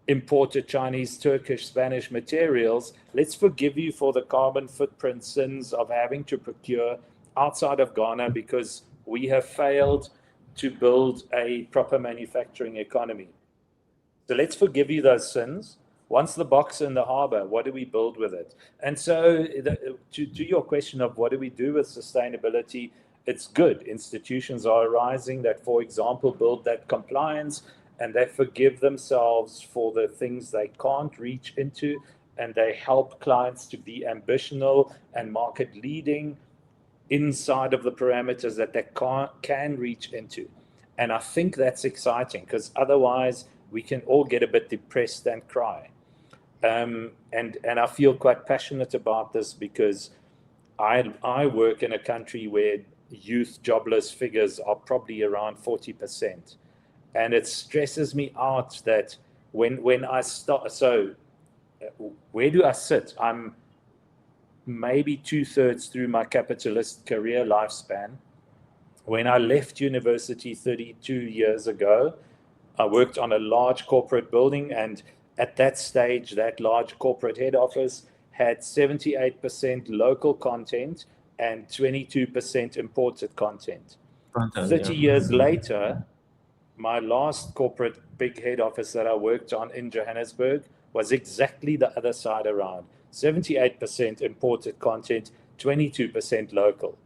imported Chinese, Turkish, Spanish materials, let's forgive you for the carbon footprint sins of having to procure outside of Ghana because we have failed to build a proper manufacturing economy. So let's forgive you those sins. Once the box in the harbor, what do we build with it? And so to your question of what do we do with sustainability, it's good. Institutions are arising that, for example, build that compliance and they forgive themselves for the things they can't reach into, and they help clients to be ambitional and market leading inside of the parameters that they can reach into. And I think that's exciting because otherwise we can all get a bit depressed and cry. And I feel quite passionate about this because I work in a country where youth jobless figures are probably around 40%. And it stresses me out that when I start, so where do I sit? I'm maybe 2/3 through my capitalist career lifespan. When I left university 32 years ago, I worked on a large corporate building, and at that stage, that large corporate head office had 78% local content and 22% imported content. 30 years later, my last corporate big head office that I worked on in Johannesburg was exactly the other side around. 78% imported content, 22% local.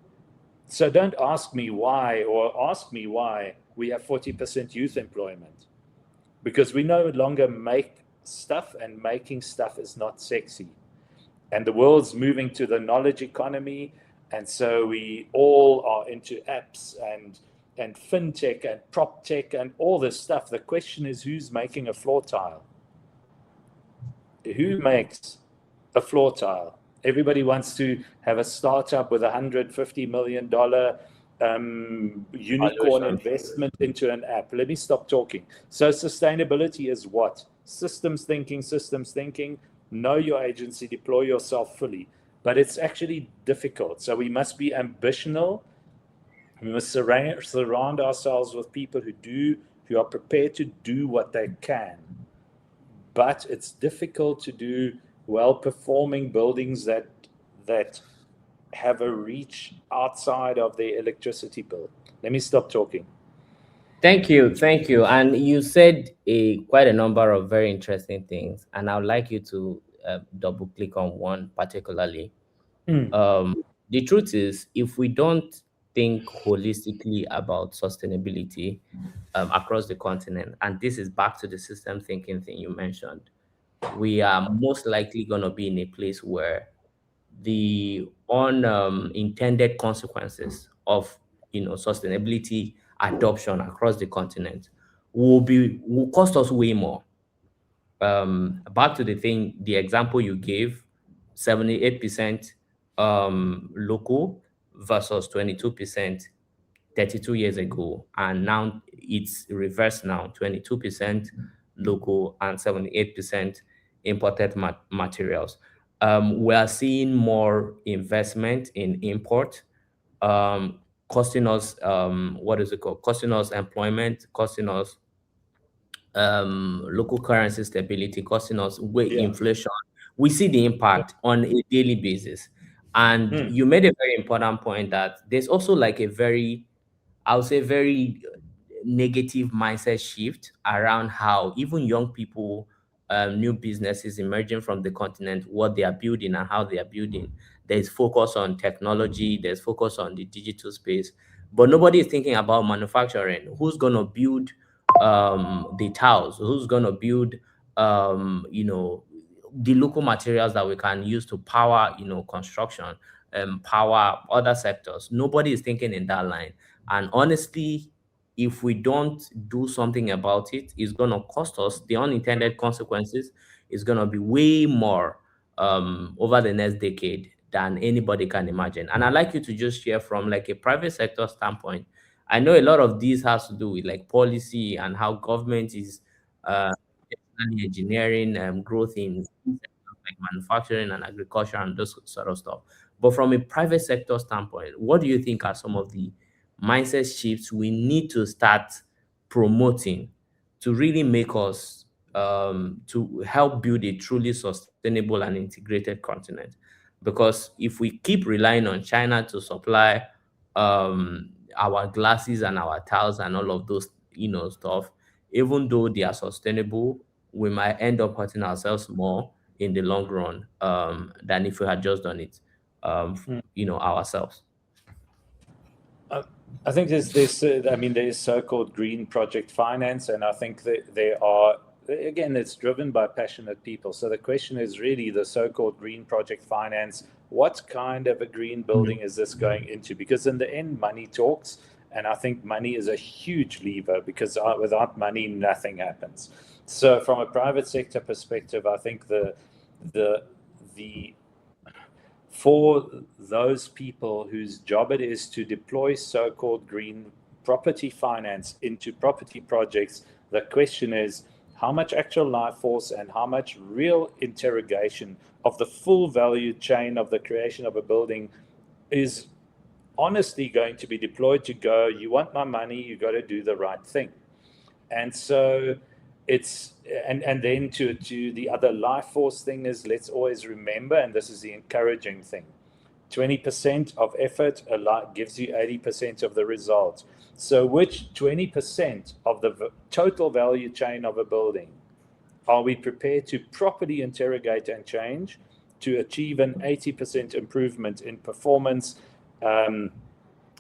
So don't ask me why, or ask me why we have 40% youth employment. Because we no longer make stuff, and making stuff is not sexy. And the world's moving to the knowledge economy, and so we all are into apps and fintech and prop tech and all this stuff. The question is, who's making a floor tile? Who makes a floor tile? Everybody wants to have a startup with $150 million unicorn investment into an app. Let me stop talking. So sustainability is what? Systems thinking, know your agency, deploy yourself fully. But it's actually difficult. So we must be ambitional. We must surround ourselves with people who are prepared to do what they can. But it's difficult to do well-performing buildings that have a reach outside of their electricity bill. Let me stop talking. Thank you, thank you. And you said quite a number of very interesting things, and I would like you to double click on one particularly. The truth is, if we don't think holistically about sustainability across the continent, and this is back to the system thinking thing you mentioned, we are most likely going to be in a place where the unintended consequences of sustainability adoption across the continent will cost us way more. Back to the example you gave, 78% local versus 22% 32 years ago, and now it's reversed now, 22% local and 78% imported materials. We are seeing more investment in import, costing us what is it called? Costing us employment, costing us local currency stability, costing us Yeah. inflation. We see the impact on a daily basis. And Hmm. you made a very important point that there's also like a very, I would say, very negative mindset shift around how even young people, new businesses emerging from the continent, what they are building and how they are building. There's focus on technology, there's focus on the digital space, but nobody is thinking about manufacturing. Who's going to build the tiles? Who's going to build, the local materials that we can use to power, construction, power other sectors? Nobody is thinking in that line. And honestly, if we don't do something about it, it's going to cost us. The unintended consequences is going to be way more over the next decade than anybody can imagine. And I'd like you to just share from like a private sector standpoint. I know a lot of these has to do with like policy and how government is uh, engineering growth in sectors like manufacturing and agriculture and those sort of stuff. But from a private sector standpoint, what do you think are some of the mindset shifts we need to start promoting to really make us to help build a truly sustainable and integrated continent? Because if we keep relying on China to supply our glasses and our tiles and all of those stuff, even though they are sustainable, we might end up hurting ourselves more in the long run than if we had just done it ourselves. Uh, I think there's this. I mean, there is so-called green project finance, and I think that there are. Again, it's driven by passionate people. So the question is really the so-called green project finance. What kind of a green building is this going into? Because in the end, money talks, and I think money is a huge lever. Because without money, nothing happens. So from a private sector perspective, I think the for those people whose job it is to deploy so-called green property finance into property projects, the question is how much actual life force and how much real interrogation of the full value chain of the creation of a building is honestly going to be deployed to go, you want my money, you got to do the right thing. And so it's and then to the other life force thing is, let's always remember, and this is the encouraging thing, 20% of effort gives you 80% of the results. So which 20% of the total value chain of a building are we prepared to properly interrogate and change to achieve an 80% improvement in performance,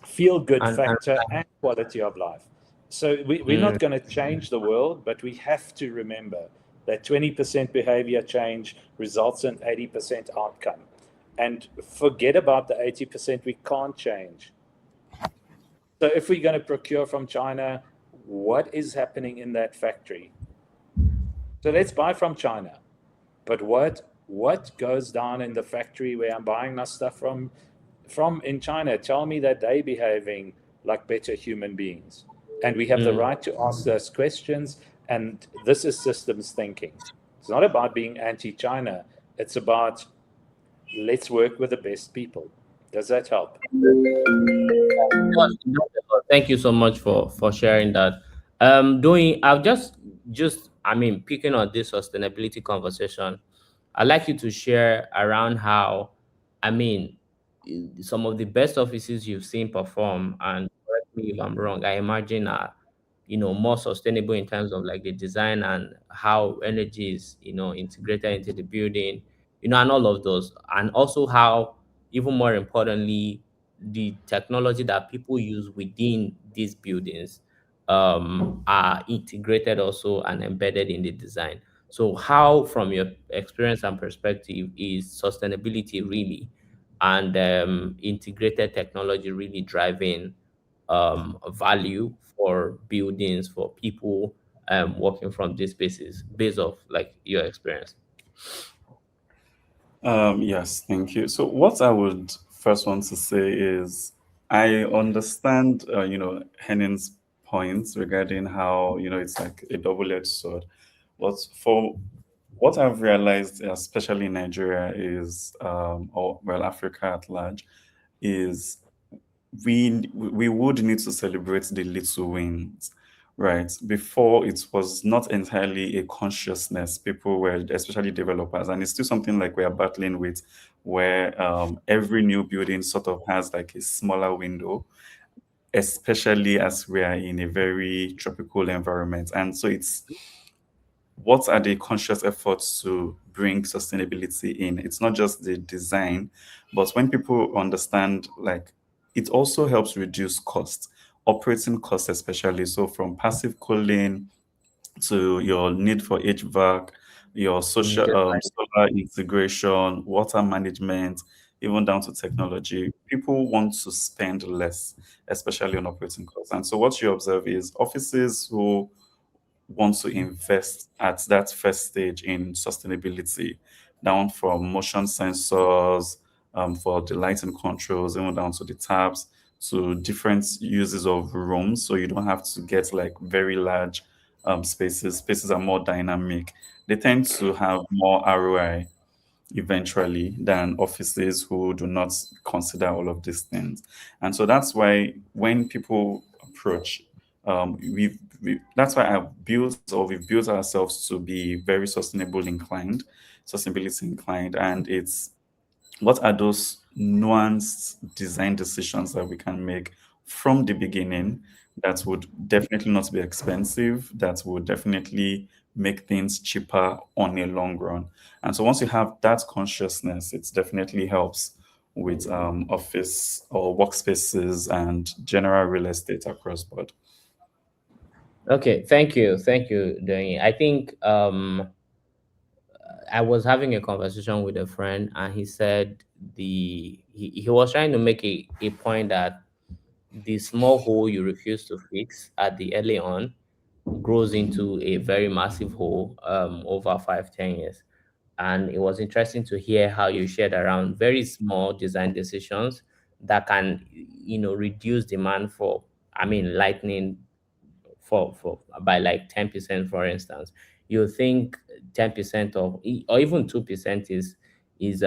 feel good factor, and quality of life? So we're not going to change the world, but we have to remember that 20% behavior change results in 80% outcome. And forget about the 80% we can't change. So if we're going to procure from China, what is happening in that factory? So let's buy from China. But what goes down in the factory where I'm buying my stuff from in China? Tell me that they're behaving like better human beings. And we have the right to ask those questions. And this is systems thinking. It's not about being anti-China. It's about let's work with the best people. Does that help? Thank you so much for sharing that. I've just I mean, picking on this sustainability conversation, I'd like you to share around how, I mean, some of the best offices you've seen perform, and correct me if I'm wrong, I imagine are, more sustainable in terms of like the design and how energy is, integrated into the building, and all of those. And also how, even more importantly, the technology that people use within these buildings are integrated also and embedded in the design. So how, from your experience and perspective, is sustainability really and integrated technology really driving value for buildings, for people working from these spaces, based off like your experience? Yes, thank you. So what I would first want to say is I understand, Henning's points regarding how, it's like a double-edged sword. But for what I've realized, especially in Nigeria, is, or well, Africa at large, is we would need to celebrate the little wins, right? Before, it was not entirely a consciousness. People were, especially developers, and it's still something like we are battling with, where every new building sort of has like a smaller window, especially as we are in a very tropical environment. And so it's, what are the conscious efforts to bring sustainability in? It's not just the design, but when people understand, like, it also helps reduce costs, operating costs especially. So from passive cooling to your need for HVAC, your social Just solar integration, water management, even down to technology. People want to spend less, especially on operating costs. And so what you observe is offices who want to invest at that first stage in sustainability, down from motion sensors, for the lighting controls, even down to the taps, to different uses of rooms. So you don't have to get like very large spaces. Spaces are more dynamic. They tend to have more ROI eventually than offices who do not consider all of these things. And so that's why when people approach, that's why we've built ourselves to be very sustainability inclined, and it's, what are those nuanced design decisions that we can make from the beginning that would definitely not be expensive, that would definitely make things cheaper on a long run. And so once you have that consciousness, it definitely helps with office or workspaces and general real estate across board. okay. Thank you, Doyin. I think I was having a conversation with a friend, and he said he was trying to make a point that the small hole you refuse to fix at the early on grows into a very massive hole over 5, 10 years. And it was interesting to hear how you shared around very small design decisions that can, reduce demand for, I mean, lightning for by like 10%, for instance. You think 10% of, or even 2% is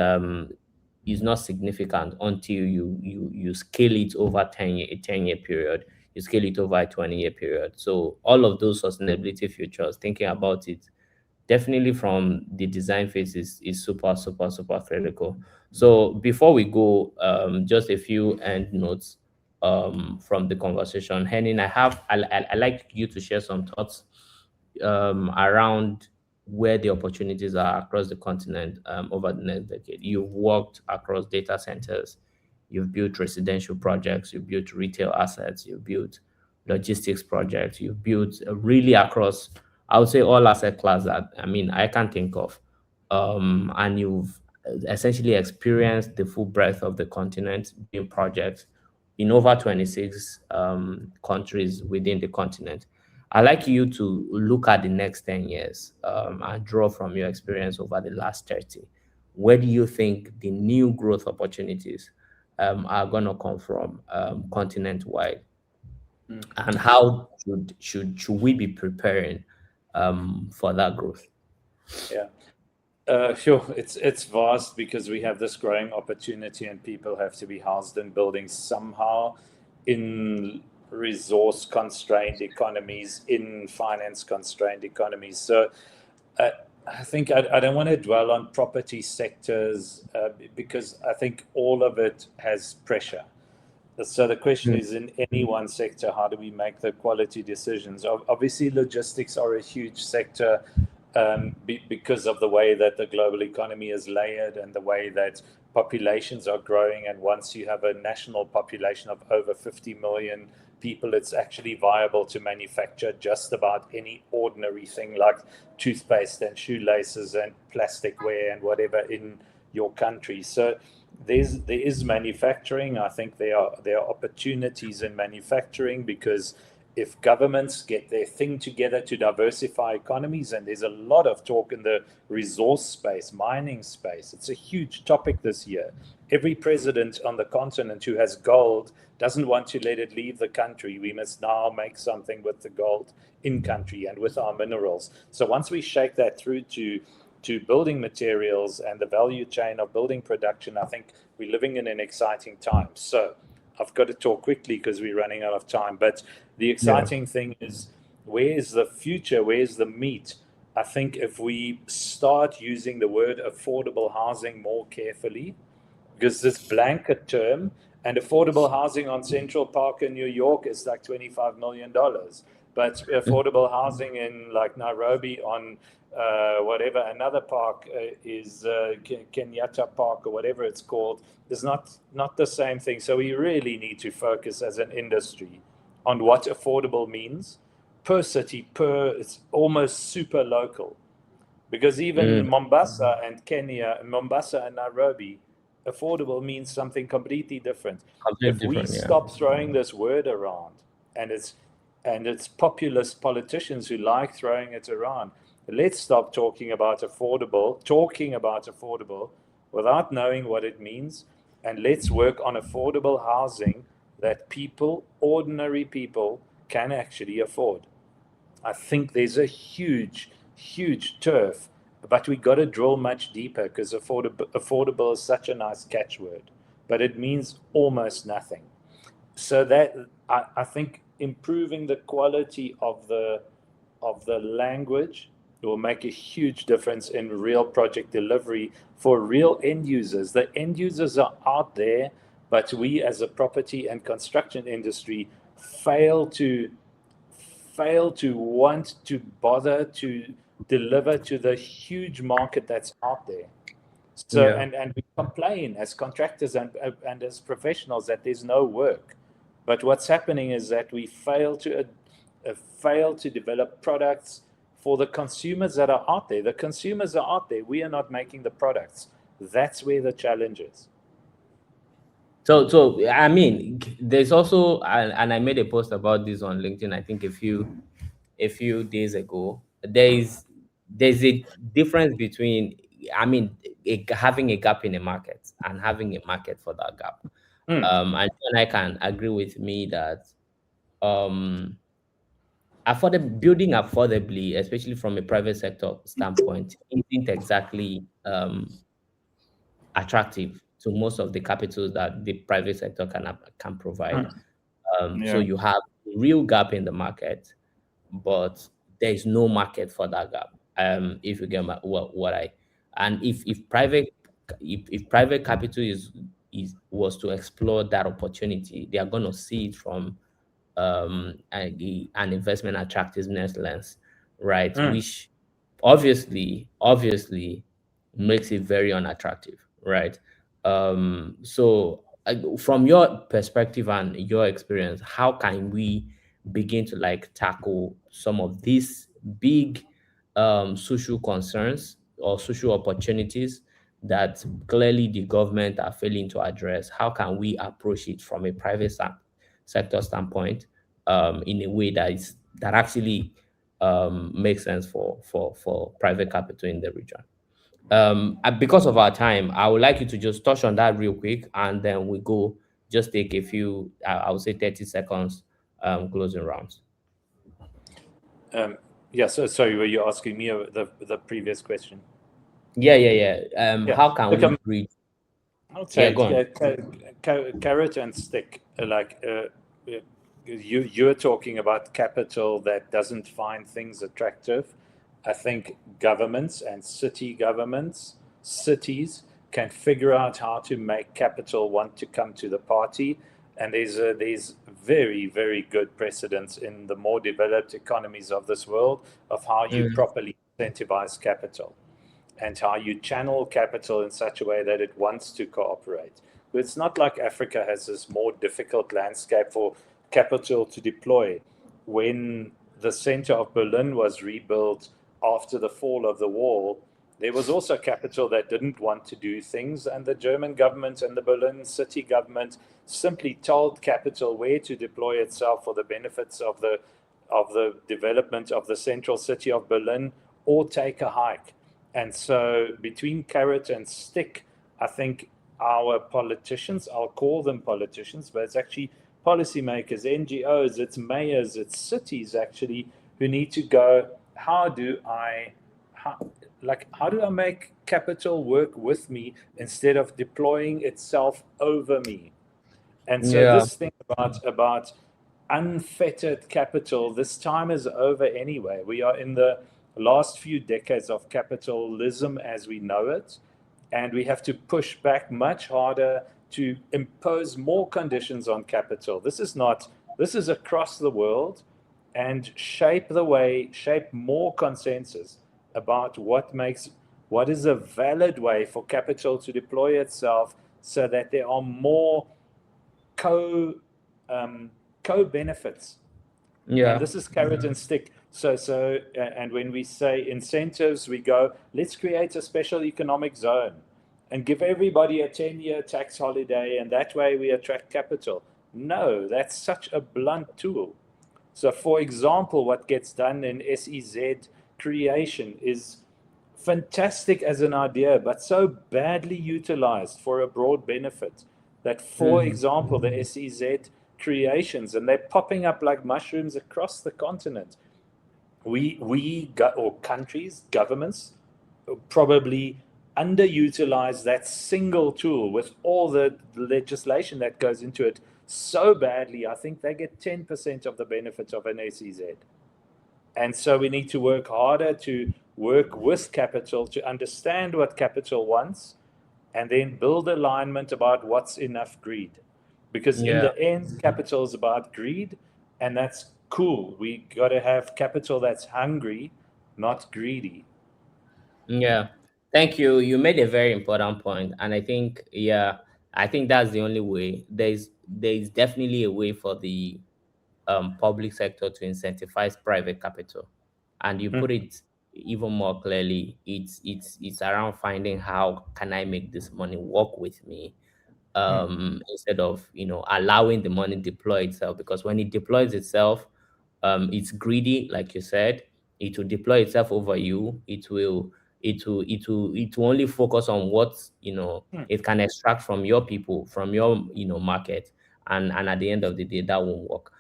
is not significant until you scale it over 10-year period. You scale it over a 20-year period. So all of those sustainability features, thinking about it definitely from the design phase, is super, super, super critical. So before we go, just a few end notes from the conversation. Henning, I like you to share some thoughts around where the opportunities are across the continent over the next decade. You've worked across data centers, you've built residential projects, you've built retail assets, you've built logistics projects, you've built really across, I would say, all asset class that, I mean, I can think of. And you've essentially experienced the full breadth of the continent, doing projects in over 26 countries within the continent. I'd like you to look at the next 10 years and draw from your experience over the last 30. Where do you think the new growth opportunities are going to come from continent wide? And how should we be preparing for that growth? Yeah. Sure. It's vast because we have this growing opportunity, and people have to be housed in buildings somehow, in resource constrained economies, in finance constrained economies. So I think I don't want to dwell on property sectors because I think all of it has pressure. So the question is, in any one sector, how do we make the quality decisions? Obviously, logistics are a huge sector because of the way that the global economy is layered and the way that populations are growing. And once you have a national population of over 50 million people, it's actually viable to manufacture just about any ordinary thing like toothpaste and shoelaces and plasticware and whatever in your country. So there is manufacturing. I think there are opportunities in manufacturing because if governments get their thing together to diversify economies, and there's a lot of talk in the resource space, mining space, it's a huge topic this year. Every president on the continent who has gold doesn't want to let it leave the country. We must now make something with the gold in country and with our minerals. So once we shake that through to building materials and the value chain of building production, I think we're living in an exciting time. So I've got to talk quickly because we're running out of time. But the exciting thing is, where's the future? Where's the meat? I think if we start using the word affordable housing more carefully, because this blanket term, and affordable housing on Central Park in New York is like $25 million. But affordable housing in like Nairobi on whatever another park is, Kenyatta Park or whatever it's called, is not the same thing. So we really need to focus as an industry on what affordable means per city, it's almost super local. Because even Mombasa and Kenya, Mombasa and Nairobi, affordable means something completely different. If we stop throwing this word around, and it's populist politicians who like throwing it around, let's stop talking about affordable without knowing what it means, and let's work on affordable housing that people, ordinary people, can actually afford. I think there's a huge turf, but we got to drill much deeper because affordable is such a nice catchword, but it means almost nothing. So that I think improving the quality of the language will make a huge difference in real project delivery for real end users. The end users are out there, but we as a property and construction industry fail to want to bother to deliver to the huge market that's out there. So and we complain as contractors and as professionals that there's no work. But what's happening is that we fail to develop products for the consumers that are out there. The consumers are out there. We are not making the products. That's where the challenge is. So I mean, there's also, and I made a post about this on LinkedIn, I think a few days ago. There's a difference between, I mean, having a gap in a market and having a market for that gap. And you and I can agree with me that building affordably, especially from a private sector standpoint, isn't exactly attractive to most of the capitals that the private sector can provide. So you have a real gap in the market, but there is no market for that gap. If you get what I, and if private capital was to explore that opportunity, they are going to see it from an investment attractiveness lens, right? Which obviously makes it very unattractive, right? So from your perspective and your experience, how can we begin to like tackle some of these big social concerns or social opportunities that clearly the government are failing to address? How can we approach it from a private sector standpoint in a way that actually makes sense for private capital in the region? And because of our time, I would like you to just touch on that real quick, and then we go just take a few, I would say 30 seconds closing rounds. Yeah, so sorry, were you asking me the previous question? Yeah. How can we reach? Okay, carrot and stick. Like you're talking about capital that doesn't find things attractive, I think governments and cities can figure out how to make capital want to come to the party. And there's very, very good precedents in the more developed economies of this world of how you properly incentivize capital and how you channel capital in such a way that it wants to cooperate. But it's not like Africa has this more difficult landscape for capital to deploy. When the center of Berlin was rebuilt after the fall of the wall, there was also capital that didn't want to do things, and the German government and the Berlin city government simply told capital where to deploy itself for the benefits of the development of the central city of Berlin, or take a hike. And so between carrot and stick, I think our politicians, I'll call them politicians, but it's actually policymakers, NGOs, it's mayors, it's cities actually, who need to go, how do I make capital work with me instead of deploying itself over me? And so this thing about unfettered capital, this time is over anyway. We are in the last few decades of capitalism as we know it, and we have to push back much harder to impose more conditions on capital. This is across the world, and shape more consensus about what is a valid way for capital to deploy itself, so that there are more co-benefits. And this is carrot and stick. And when we say incentives, we go, let's create a special economic zone and give everybody a 10-year tax holiday, and that way we attract capital. No, that's such a blunt tool. So for example, what gets done in SEZ creation is fantastic as an idea, but so badly utilized for a broad benefit that, for example, the SEZ creations, and they're popping up like mushrooms across the continent. Countries, governments probably underutilize that single tool with all the legislation that goes into it so badly. I think they get 10% of the benefits of an SEZ. And so we need to work harder to work with capital to understand what capital wants, and then build alignment about what's enough greed. Because in the end, capital is about greed, and that's cool. We got to have capital that's hungry, not greedy. Yeah. Thank you. You made a very important point, and I think that's the only way. There's definitely a way for the public sector to incentivize private capital, and you put it even more clearly. It's around finding how can I make this money work with me, instead of allowing the money deploy itself, because when it deploys itself, it's greedy, like you said. It will deploy itself over you. It will only focus on what it can extract from your people, from your market, and at the end of the day, that won't work.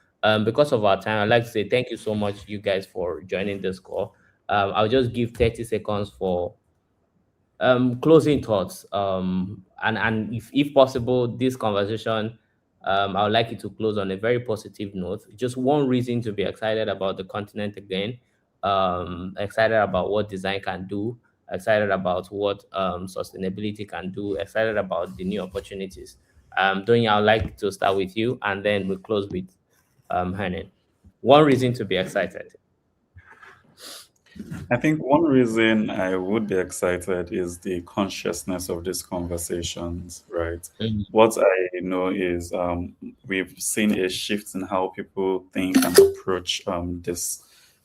Because of our time, I'd like to say thank you so much, you guys, for joining this call. I'll just give 30 seconds for closing thoughts, and if possible, this conversation, I would like you to close on a very positive note. Just one reason to be excited about the continent again, excited about what design can do, excited about what sustainability can do, excited about the new opportunities. Doing, I would like to start with you, and then we close with Hernan. One reason to be excited. I think one reason I would be excited is the consciousness of these conversations, right? What I know is we've seen a shift in how people think and approach this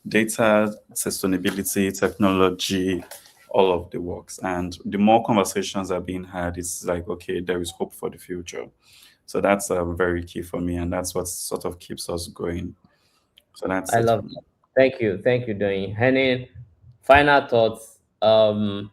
data, sustainability, technology, all of the works. And the more conversations are being had, it's like, okay, there is hope for the future. So that's very key for me, and that's what sort of keeps us going. So that's I it. love that. Thank you, Doing. Henning, final thoughts. Yeah,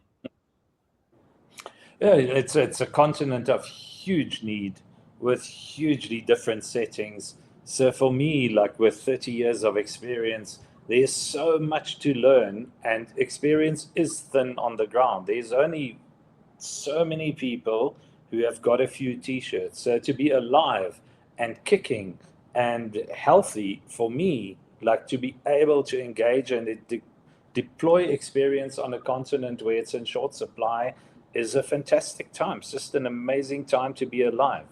it's a continent of huge need with hugely different settings. So for me, like with 30 years of experience, there's so much to learn, and experience is thin on the ground. There's only so many people who have got a few t-shirts. So to be alive and kicking and healthy for me, like to be able to engage in deploy experience on a continent where it's in short supply is a fantastic time. It's just an amazing time to be alive.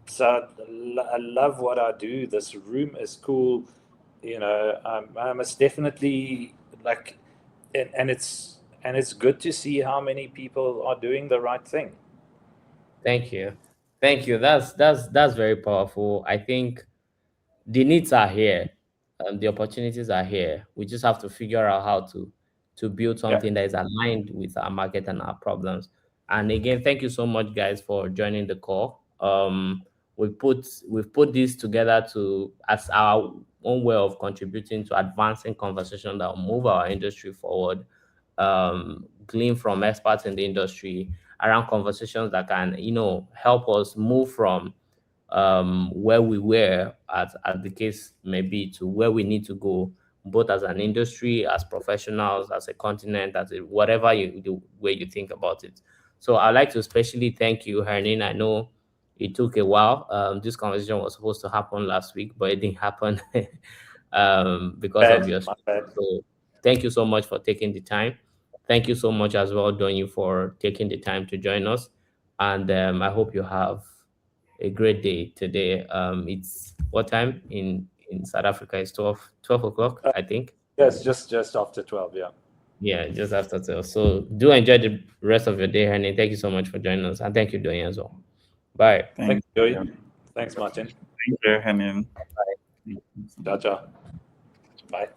So I love what I do. This room is cool. You know, I must definitely like, and it's good to see how many people are doing the right thing. Thank you. Thank you. That's very powerful. I think the needs are here, the opportunities are here. We just have to figure out how to build Yeah. something that is aligned with our market and our problems. And again, thank you so much, guys, for joining the call. We've put this together to as our own way of contributing to advancing conversation that will move our industry forward. Glean from experts in the industry around conversations that can, help us move from where we were as the case may be to where we need to go, both as an industry, as professionals, as a continent, whatever the way you think about it. So I'd like to especially thank you, Hernin. I know it took a while. This conversation was supposed to happen last week, but it didn't happen because of your schedule. So thank you so much for taking the time. Thank you so much as well, Donny, for taking the time to join us. And I hope you have a great day today. It's what time in South Africa? It's 12 o'clock, I think. Yes, just after 12, yeah. Yeah, just after 12. So do enjoy the rest of your day, honey. Thank you so much for joining us. And thank you, Doyen, as well. Bye. Thanks, Joey. Thanks, Martin. Thank you, Henning. Ciao, ciao. Bye.